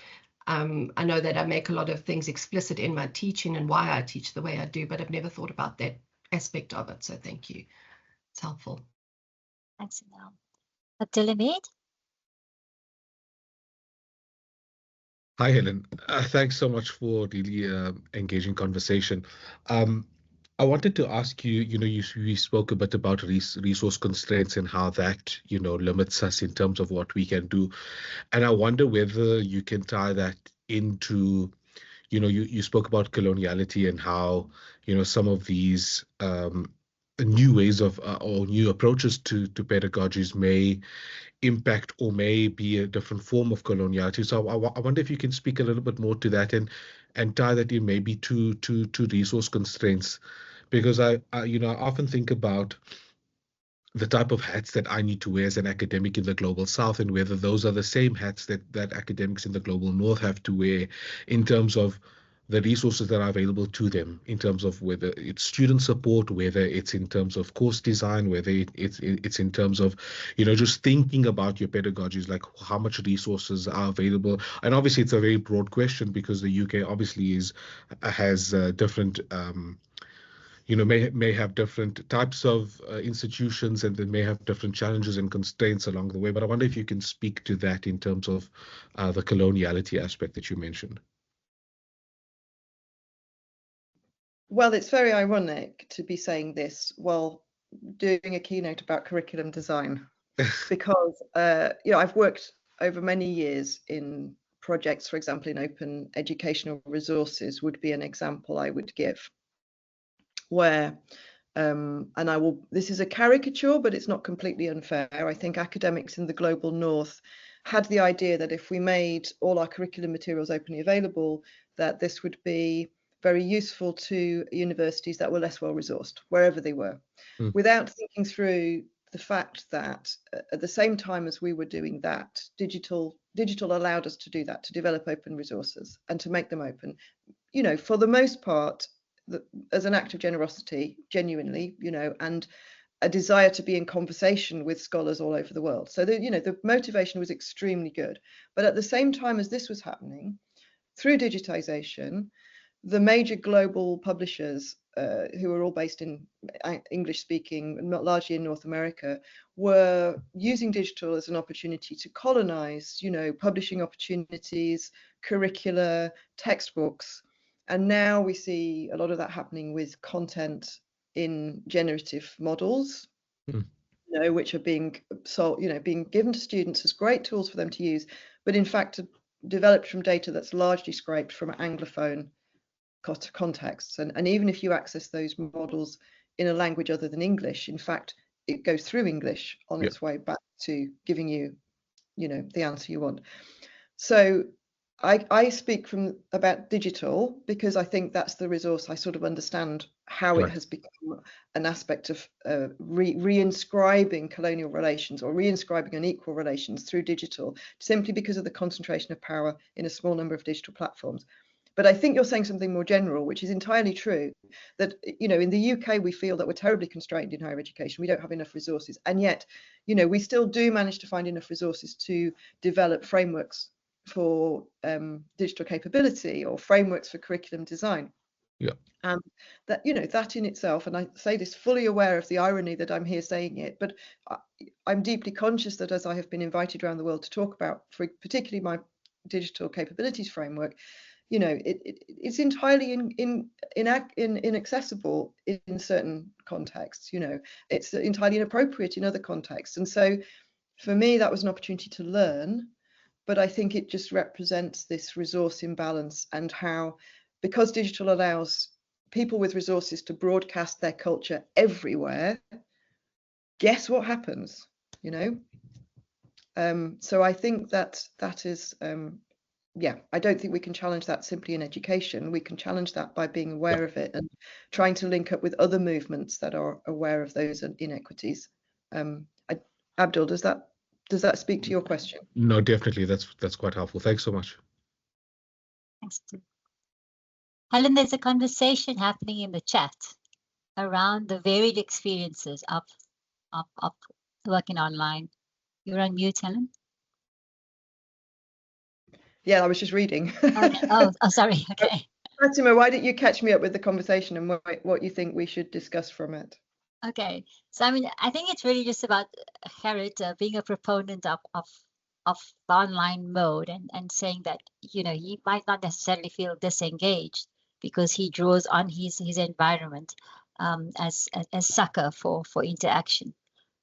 I know that I make a lot of things explicit in my teaching and why I teach the way I do, but I've never thought about that aspect of it. So thank you. It's helpful. Thanks, Anil. Abdulhamid? Hi, Helen. Thanks so much for really engaging conversation. I wanted to ask you, we spoke a bit about resource constraints and how that, limits us in terms of what we can do. And I wonder whether you can tie that into, you spoke about coloniality and how, some of these new ways of or new approaches to pedagogies may impact or may be a different form of coloniality. So I wonder if you can speak a little bit more to that and tie that in maybe to resource constraints, because I often think about the type of hats that I need to wear as an academic in the global south, and whether those are the same hats that academics in the global north have to wear in terms of the resources that are available to them, in terms of whether it's student support, whether it's in terms of course design, whether it's in terms of, just thinking about your pedagogies, like how much resources are available. And obviously it's a very broad question because the UK obviously has different may have different types of institutions, and they may have different challenges and constraints along the way. But I wonder if you can speak to that in terms of the coloniality aspect that you mentioned. Well, it's very ironic to be saying this while doing a keynote about curriculum design, because I've worked over many years in projects, for example, in open educational resources would be an example I would give, where this is a caricature, but it's not completely unfair. I think academics in the global north had the idea that if we made all our curriculum materials openly available, that this would be very useful to universities that were less well resourced, wherever they were, without thinking through the fact that at the same time as we were doing that, digital allowed us to do that, to develop open resources and to make them open, for the most part, as an act of generosity, genuinely, and a desire to be in conversation with scholars all over the world. So the motivation was extremely good. But at the same time as this was happening, through digitization, the major global publishers, who are all based in English-speaking, largely in North America, were using digital as an opportunity to colonize, publishing opportunities, curricula, textbooks. And now we see a lot of that happening with content in generative models, which are being sold, being given to students as great tools for them to use, but in fact developed from data that's largely scraped from Anglophone contexts. And even if you access those models in a language other than English, in fact, it goes through English on its way back to giving you, the answer you want. So I speak about digital because I think that's the resource I sort of understand how it has become an aspect of reinscribing colonial relations or reinscribing unequal relations through digital, simply because of the concentration of power in a small number of digital platforms. But I think you're saying something more general, which is entirely true, that, in the UK, we feel that we're terribly constrained in higher education. We don't have enough resources. And yet, we still do manage to find enough resources to develop frameworks for digital capability or frameworks for curriculum design. Yeah. And that, that in itself, and I say this fully aware of the irony that I'm here saying it, but I'm deeply conscious that as I have been invited around the world to talk about, for particularly my digital capabilities framework, it's entirely inaccessible in certain contexts. It's entirely inappropriate in other contexts. And so for me, that was an opportunity to learn, but I think it just represents this resource imbalance and how, because digital allows people with resources to broadcast their culture everywhere, guess what happens, So I think that is, I don't think we can challenge that simply in education. We can challenge that by being aware of it and trying to link up with other movements that are aware of those inequities. Abdul, does that speak to your question? No, definitely. That's quite helpful. Thanks so much. Thanks. Helen, there's a conversation happening in the chat around the varied experiences of working online. You're on mute, Helen. Yeah, I was just reading. Okay. Oh, sorry. Okay. Fatima, why don't you catch me up with the conversation and what you think we should discuss from it? Okay. So, I think it's really just about Gerrit being a proponent of the online mode and saying that, he might not necessarily feel disengaged because he draws on his environment as succor for interaction.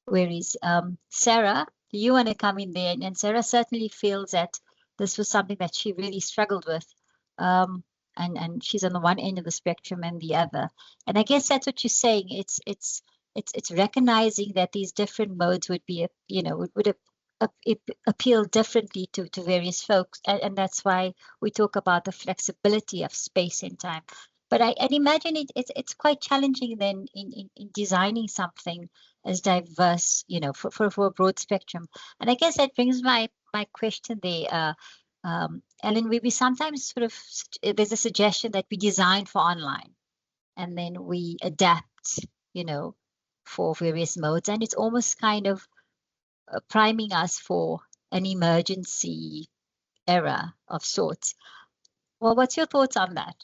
Whereas Sarah, you want to come in there, and Sarah certainly feels that this was something that she really struggled with. And she's on the one end of the spectrum and the other. And I guess that's what you're saying. It's recognizing that these different modes would be, would appeal differently to various folks. And that's why we talk about the flexibility of space and time. But I'd imagine it's quite challenging then in designing something as diverse, for a broad spectrum. And I guess that brings my question there. Ellen, we sometimes there's a suggestion that we design for online and then we adapt, for various modes. And it's almost kind of priming us for an emergency era of sorts. Well, what's your thoughts on that?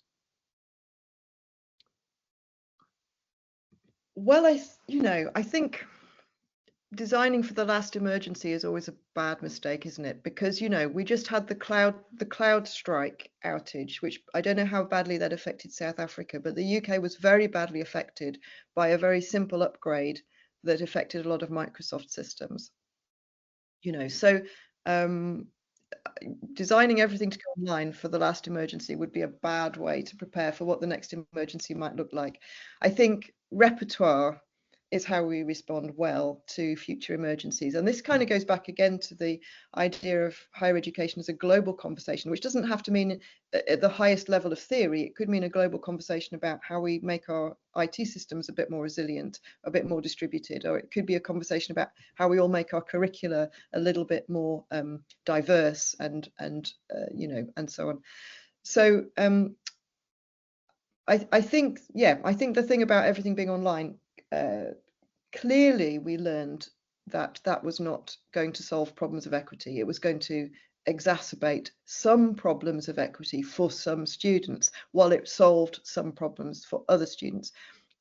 Well, I think designing for the last emergency is always a bad mistake, isn't it? Because we just had the cloud strike outage, which I don't know how badly that affected South Africa, but the UK was very badly affected by a very simple upgrade that affected a lot of Microsoft systems. So designing everything to go online for the last emergency would be a bad way to prepare for what the next emergency might look like. I think repertoire is how we respond well to future emergencies. And this kind of goes back again to the idea of higher education as a global conversation, which doesn't have to mean at the highest level of theory. It could mean a global conversation about how we make our IT systems a bit more resilient, a bit more distributed, or it could be a conversation about how we all make our curricula a little bit more diverse and so on. So I think the thing about everything being online, clearly we learned that that was not going to solve problems of equity. It was going to exacerbate some problems of equity for some students while it solved some problems for other students.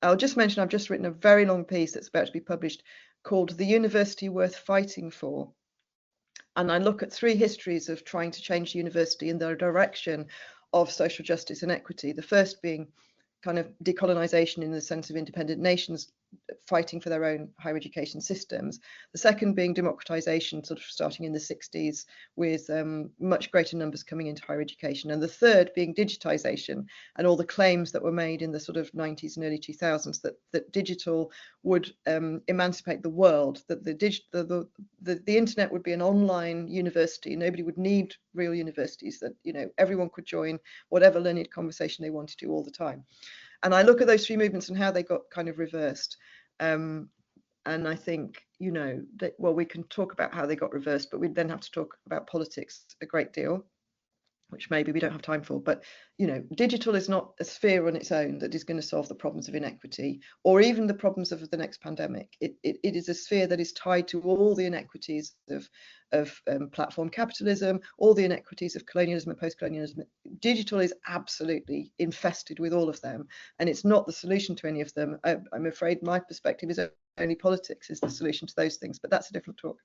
I'll just mention I've just written a very long piece that's about to be published called The University Worth Fighting For. And I look at 3 histories of trying to change the university in the direction of social justice and equity. The first being kind of decolonization in the sense of independent nations fighting for their own higher education systems. The second being democratization, sort of starting in the 60s with much greater numbers coming into higher education. And the third being digitization and all the claims that were made in the sort of 90s and early 2000s that digital would emancipate the world, that the internet would be an online university. Nobody would need real universities, that everyone could join whatever learned conversation they wanted to all the time. And I look at those 3 movements and how they got kind of reversed. And I think, that, well, we can talk about how they got reversed, but we'd then have to talk about politics a great deal, which maybe we don't have time for. But, digital is not a sphere on its own that is going to solve the problems of inequity or even the problems of the next pandemic. It is a sphere that is tied to all the inequities of platform capitalism, all the inequities of colonialism and post-colonialism. Digital is absolutely infested with all of them, and it's not the solution to any of them. I'm afraid my perspective is only politics is the solution to those things, but that's a different talk.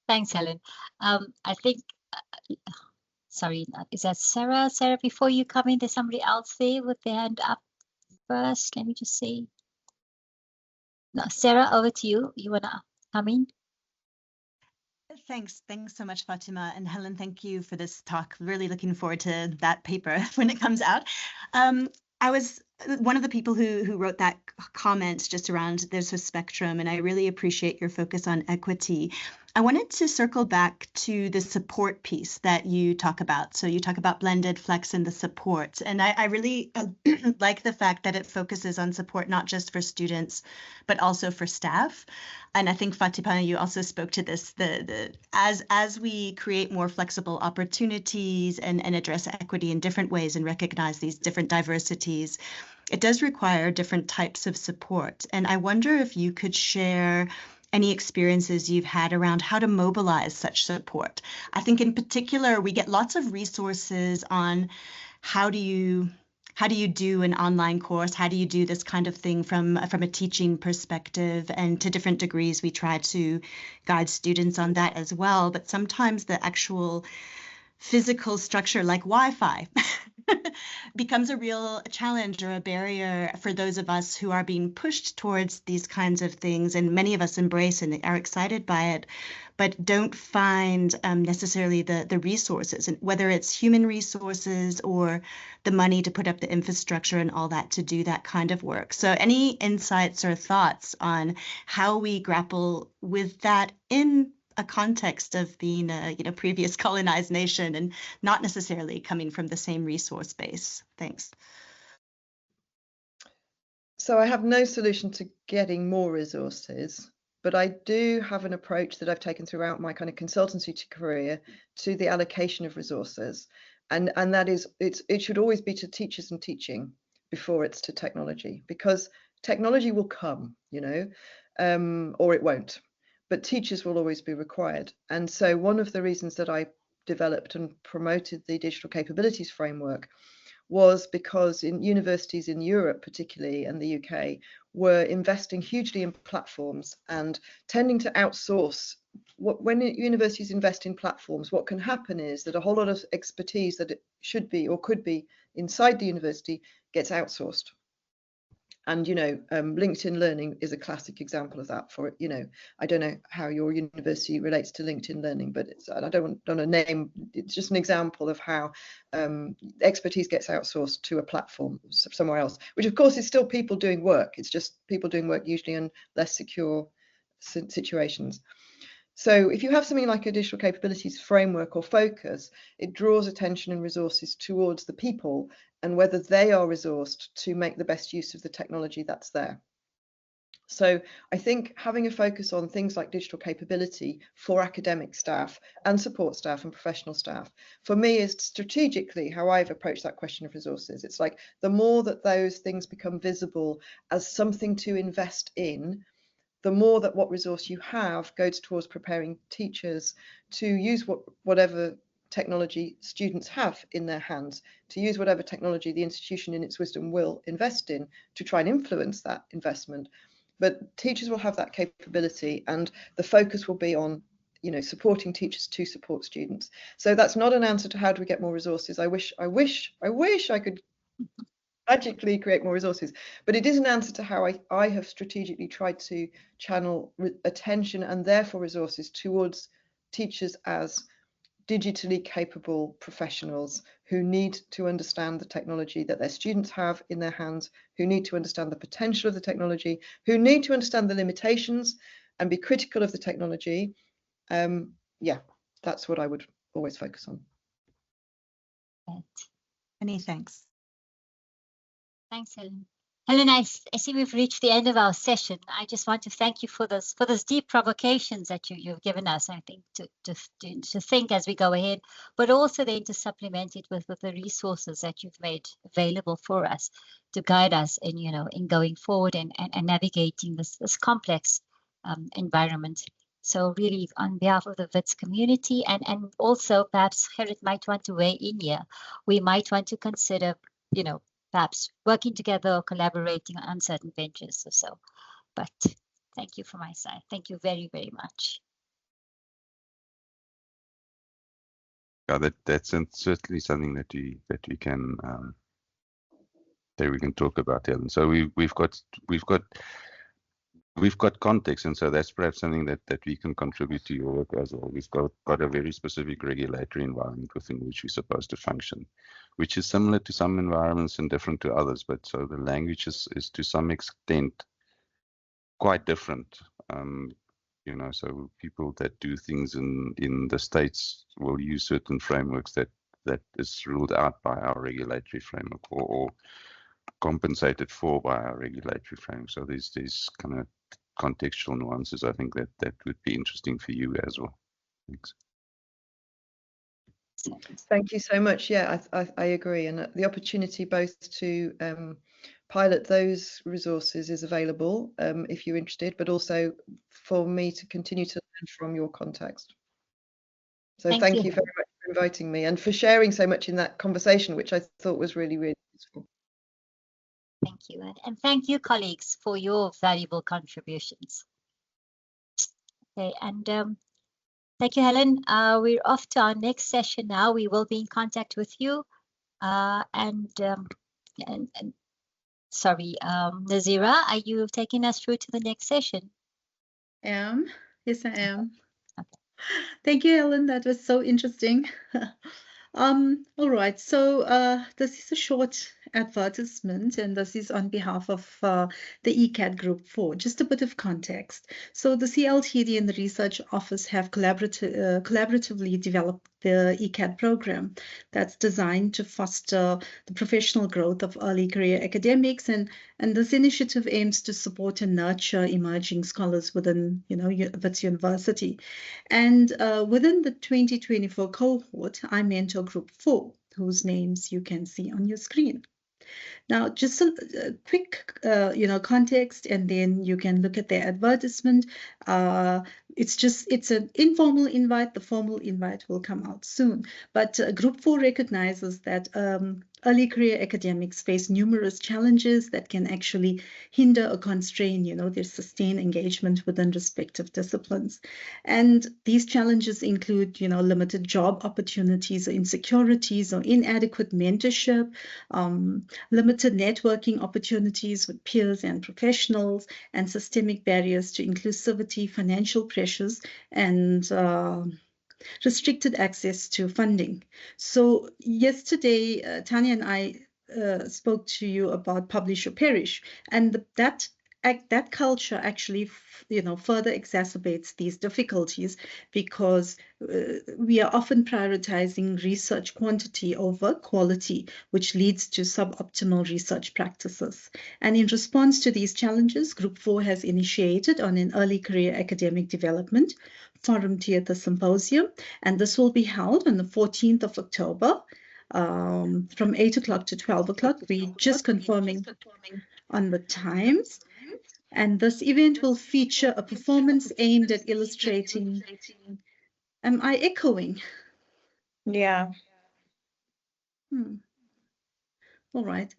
Thanks, Helen. I think, sorry, is that Sarah? Sarah, before you come in, there's somebody else there with their hand up first. Let me just see. No, Sarah, over to you. You want to come in? Thanks so much, Fatima, and Helen, thank you for this talk. Really looking forward to that paper when it comes out. I was one of the people who wrote that comment just around there's a spectrum, and I really appreciate your focus on equity. I wanted to circle back to the support piece that you talk about. So you talk about blended, flex, and the support. And I really like the fact that it focuses on support, not just for students, but also for staff. And I think, Fatima, you also spoke to this, as we create more flexible opportunities and address equity in different ways and recognize these different diversities, it does require different types of support. And I wonder if you could share any experiences you've had around how to mobilize such support. I think in particular, we get lots of resources on how do you do an online course? How do you do this kind of thing from a teaching perspective? And to different degrees, we try to guide students on that as well. But sometimes the actual physical structure like Wi-Fi becomes a real challenge or a barrier for those of us who are being pushed towards these kinds of things. And many of us embrace and are excited by it, but don't find necessarily the resources, and whether it's human resources or the money to put up the infrastructure and all that to do that kind of work. So any insights or thoughts on how we grapple with that in a context of being a previous colonized nation and not necessarily coming from the same resource base? Thanks. So I have no solution to getting more resources, but I do have an approach that I've taken throughout my kind of consultancy career to the allocation of resources. And that is, it should always be to teachers and teaching before it's to technology, because technology will come, or it won't. But teachers will always be required. And so one of the reasons that I developed and promoted the digital capabilities framework was because in universities in Europe, particularly, and the UK, were investing hugely in platforms and tending to outsource. When universities invest in platforms, what can happen is that a whole lot of expertise that it should be or could be inside the university gets outsourced. And, you know, LinkedIn Learning is a classic example of that. For, you know, I don't know how your university relates to LinkedIn Learning, but it's, I don't want to name, it's just an example of how expertise gets outsourced to a platform somewhere else, which of course is still people doing work. It's just people doing work usually in less secure situations. So if you have something like a digital capabilities framework or focus, it draws attention and resources towards the people and whether they are resourced to make the best use of the technology that's there. So I think having a focus on things like digital capability for academic staff and support staff and professional staff, for me, is strategically how I've approached that question of resources. It's like the more that those things become visible as something to invest in, the more that what resource you have goes towards preparing teachers to use whatever technology students have in their hands, to use whatever technology the institution in its wisdom will invest in to try and influence that investment. But teachers will have that capability, and the focus will be on, you know, supporting teachers to support students. So that's not an answer to how do we get more resources. I wish I could magically create more resources, but it is an answer to how I have strategically tried to channel attention and therefore resources towards teachers as digitally capable professionals who need to understand the technology that their students have in their hands, who need to understand the potential of the technology, who need to understand the limitations and be critical of the technology. Yeah, that's what I would always focus on. Many thanks. Thanks, Helen. Helen, I see we've reached the end of our session. I just want to thank you for those deep provocations that you've given us, I think, to think as we go ahead, but also then to supplement it with the resources that you've made available for us to guide us in, you know, in going forward and navigating this complex environment. So really, on behalf of the WITS community, and also perhaps Helen might want to weigh in here, we might want to consider, you know, perhaps working together or collaborating on certain ventures or so. But thank you from my side. Thank you very, very much. Yeah, that's certainly something that we can talk about, Helen. So we've got context, and so that's perhaps something that we can contribute to your work as well. We've got a very specific regulatory environment within which we're supposed to function, which is similar to some environments and different to others. But so the language is to some extent quite different. You know, so people that do things in the States will use certain frameworks that is ruled out by our regulatory framework or compensated for by our regulatory framework. So there's kind of contextual nuances, I think, that would be interesting for you as well. Thanks. Thank you so much. Yeah, I agree. And the opportunity both to pilot those resources is available if you're interested, but also for me to continue to learn from your context. So thank you very much for inviting me and for sharing so much in that conversation, which I thought was really, really useful. Thank you. And thank you, colleagues, for your valuable contributions. Okay, and thank you, Helen. We're off to our next session now. We will be in contact with you. Sorry, Nazira, are you taking us through to the next session? Yes, I am. Okay. Thank you, Helen. That was so interesting. All right, so this is a short advertisement, and this is on behalf of the ECAD Group 4. Just a bit of context. So the CLTD and the Research Office have collaboratively developed the ECAD program that's designed to foster the professional growth of early career academics, and this initiative aims to support and nurture emerging scholars within, you know, WITS University. And within the 2024 cohort, I mentor Group 4, whose names you can see on your screen. Now, just a quick, you know, context, and then you can look at the advertisement. It's an informal invite. The formal invite will come out soon. But Group 4 recognizes that early career academics face numerous challenges that can actually hinder or constrain, their sustained engagement within respective disciplines. And these challenges include, limited job opportunities or insecurities or inadequate mentorship, limited networking opportunities with peers and professionals, and systemic barriers to inclusivity, financial pressures, and restricted access to funding. So yesterday, Tanya and I spoke to you about publish or perish, and that culture actually, further exacerbates these difficulties because we are often prioritizing research quantity over quality, which leads to suboptimal research practices. And in response to these challenges, Group 4 has initiated on an early career academic development Forum Theatre Symposium, and this will be held on the 14th of October from 8 o'clock to 12 o'clock. We're just confirming on the times. And this event will feature a performance aimed at illustrating. Am I echoing? Yeah. All right.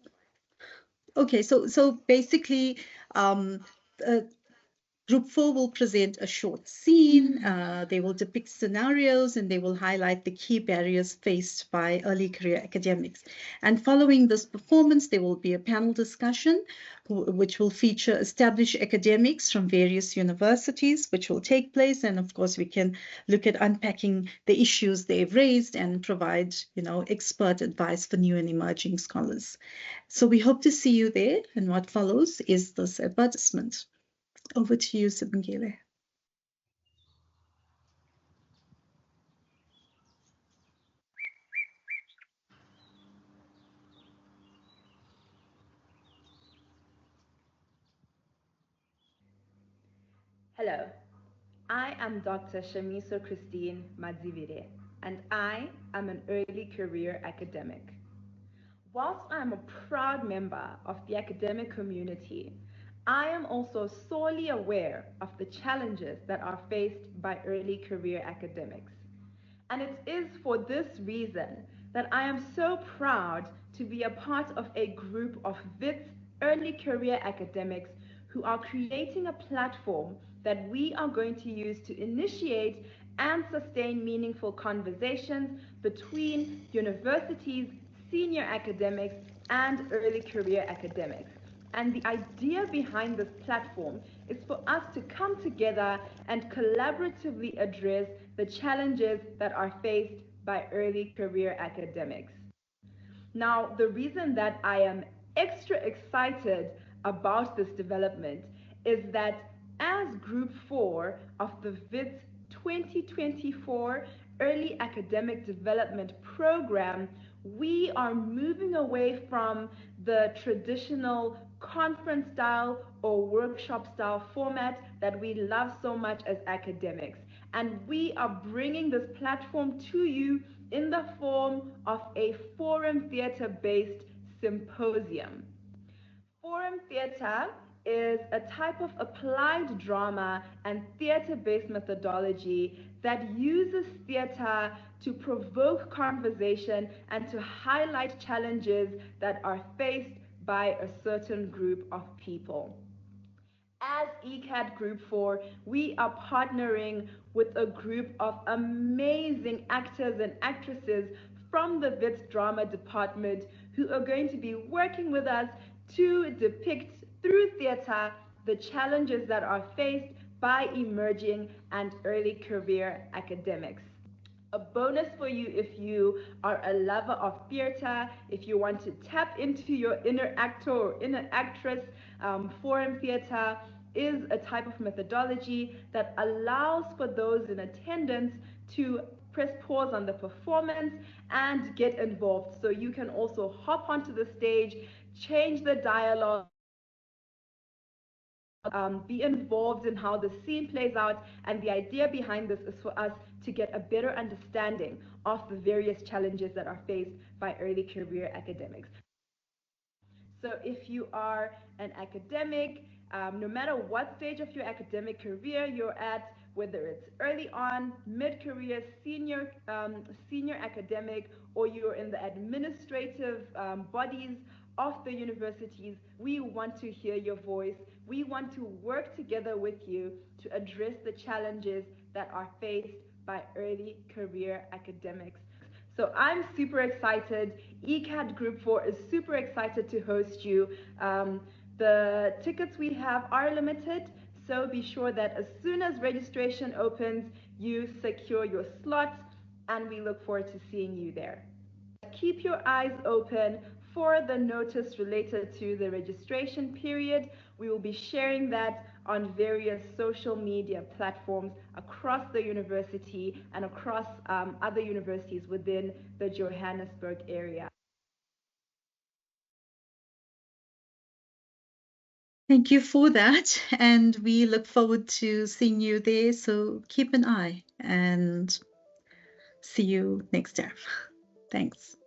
Okay, so basically, Group 4 will present a short scene. They will depict scenarios and they will highlight the key barriers faced by early career academics. And following this performance, there will be a panel discussion which will feature established academics from various universities, which will take place. And of course, we can look at unpacking the issues they've raised and provide, expert advice for new and emerging scholars. So we hope to see you there. And what follows is this advertisement. Over to you, Sibongile. Hello, I am Dr. Shamiso Christine Madzivire, and I am an early career academic. Whilst I am a proud member of the academic community, I am also sorely aware of the challenges that are faced by early career academics. And it is for this reason that I am so proud to be a part of a group of WITS early career academics who are creating a platform that we are going to use to initiate and sustain meaningful conversations between universities, senior academics, and early career academics. And the idea behind this platform is for us to come together and collaboratively address the challenges that are faced by early career academics. Now, the reason that I am extra excited about this development is that as Group 4 of the WITS 2024 Early Academic Development Program, we are moving away from the traditional conference style or workshop style format that we love so much as academics. And we are bringing this platform to you in the form of a forum theatre based symposium. Forum theatre is a type of applied drama and theatre-based methodology that uses theatre to provoke conversation and to highlight challenges that are faced by a certain group of people. As ECAD Group 4, we are partnering with a group of amazing actors and actresses from the WITS Drama Department who are going to be working with us to depict through theatre the challenges that are faced by emerging and early career academics. A bonus for you if you are a lover of theatre, if you want to tap into your inner actor or inner actress, forum theatre is a type of methodology that allows for those in attendance to press pause on the performance and get involved. So you can also hop onto the stage, change the dialogue, be involved in how the scene plays out, and the idea behind this is for us to get a better understanding of the various challenges that are faced by early career academics. So if you are an academic, no matter what stage of your academic career you're at, whether it's early on, mid-career, senior academic, or you're in the administrative bodies of the universities. We want to hear your voice. We want to work together with you to address the challenges that are faced by early career academics. So I'm super excited. ECAD Group 4 is super excited to host you. The tickets we have are limited, so be sure that as soon as registration opens, you secure your slots, and we look forward to seeing you there. Keep your eyes open for the notice related to the registration period. We will be sharing that on various social media platforms across the university and across other universities within the Johannesburg area. Thank you for that, and we look forward to seeing you there, so keep an eye and see you next time. Thanks.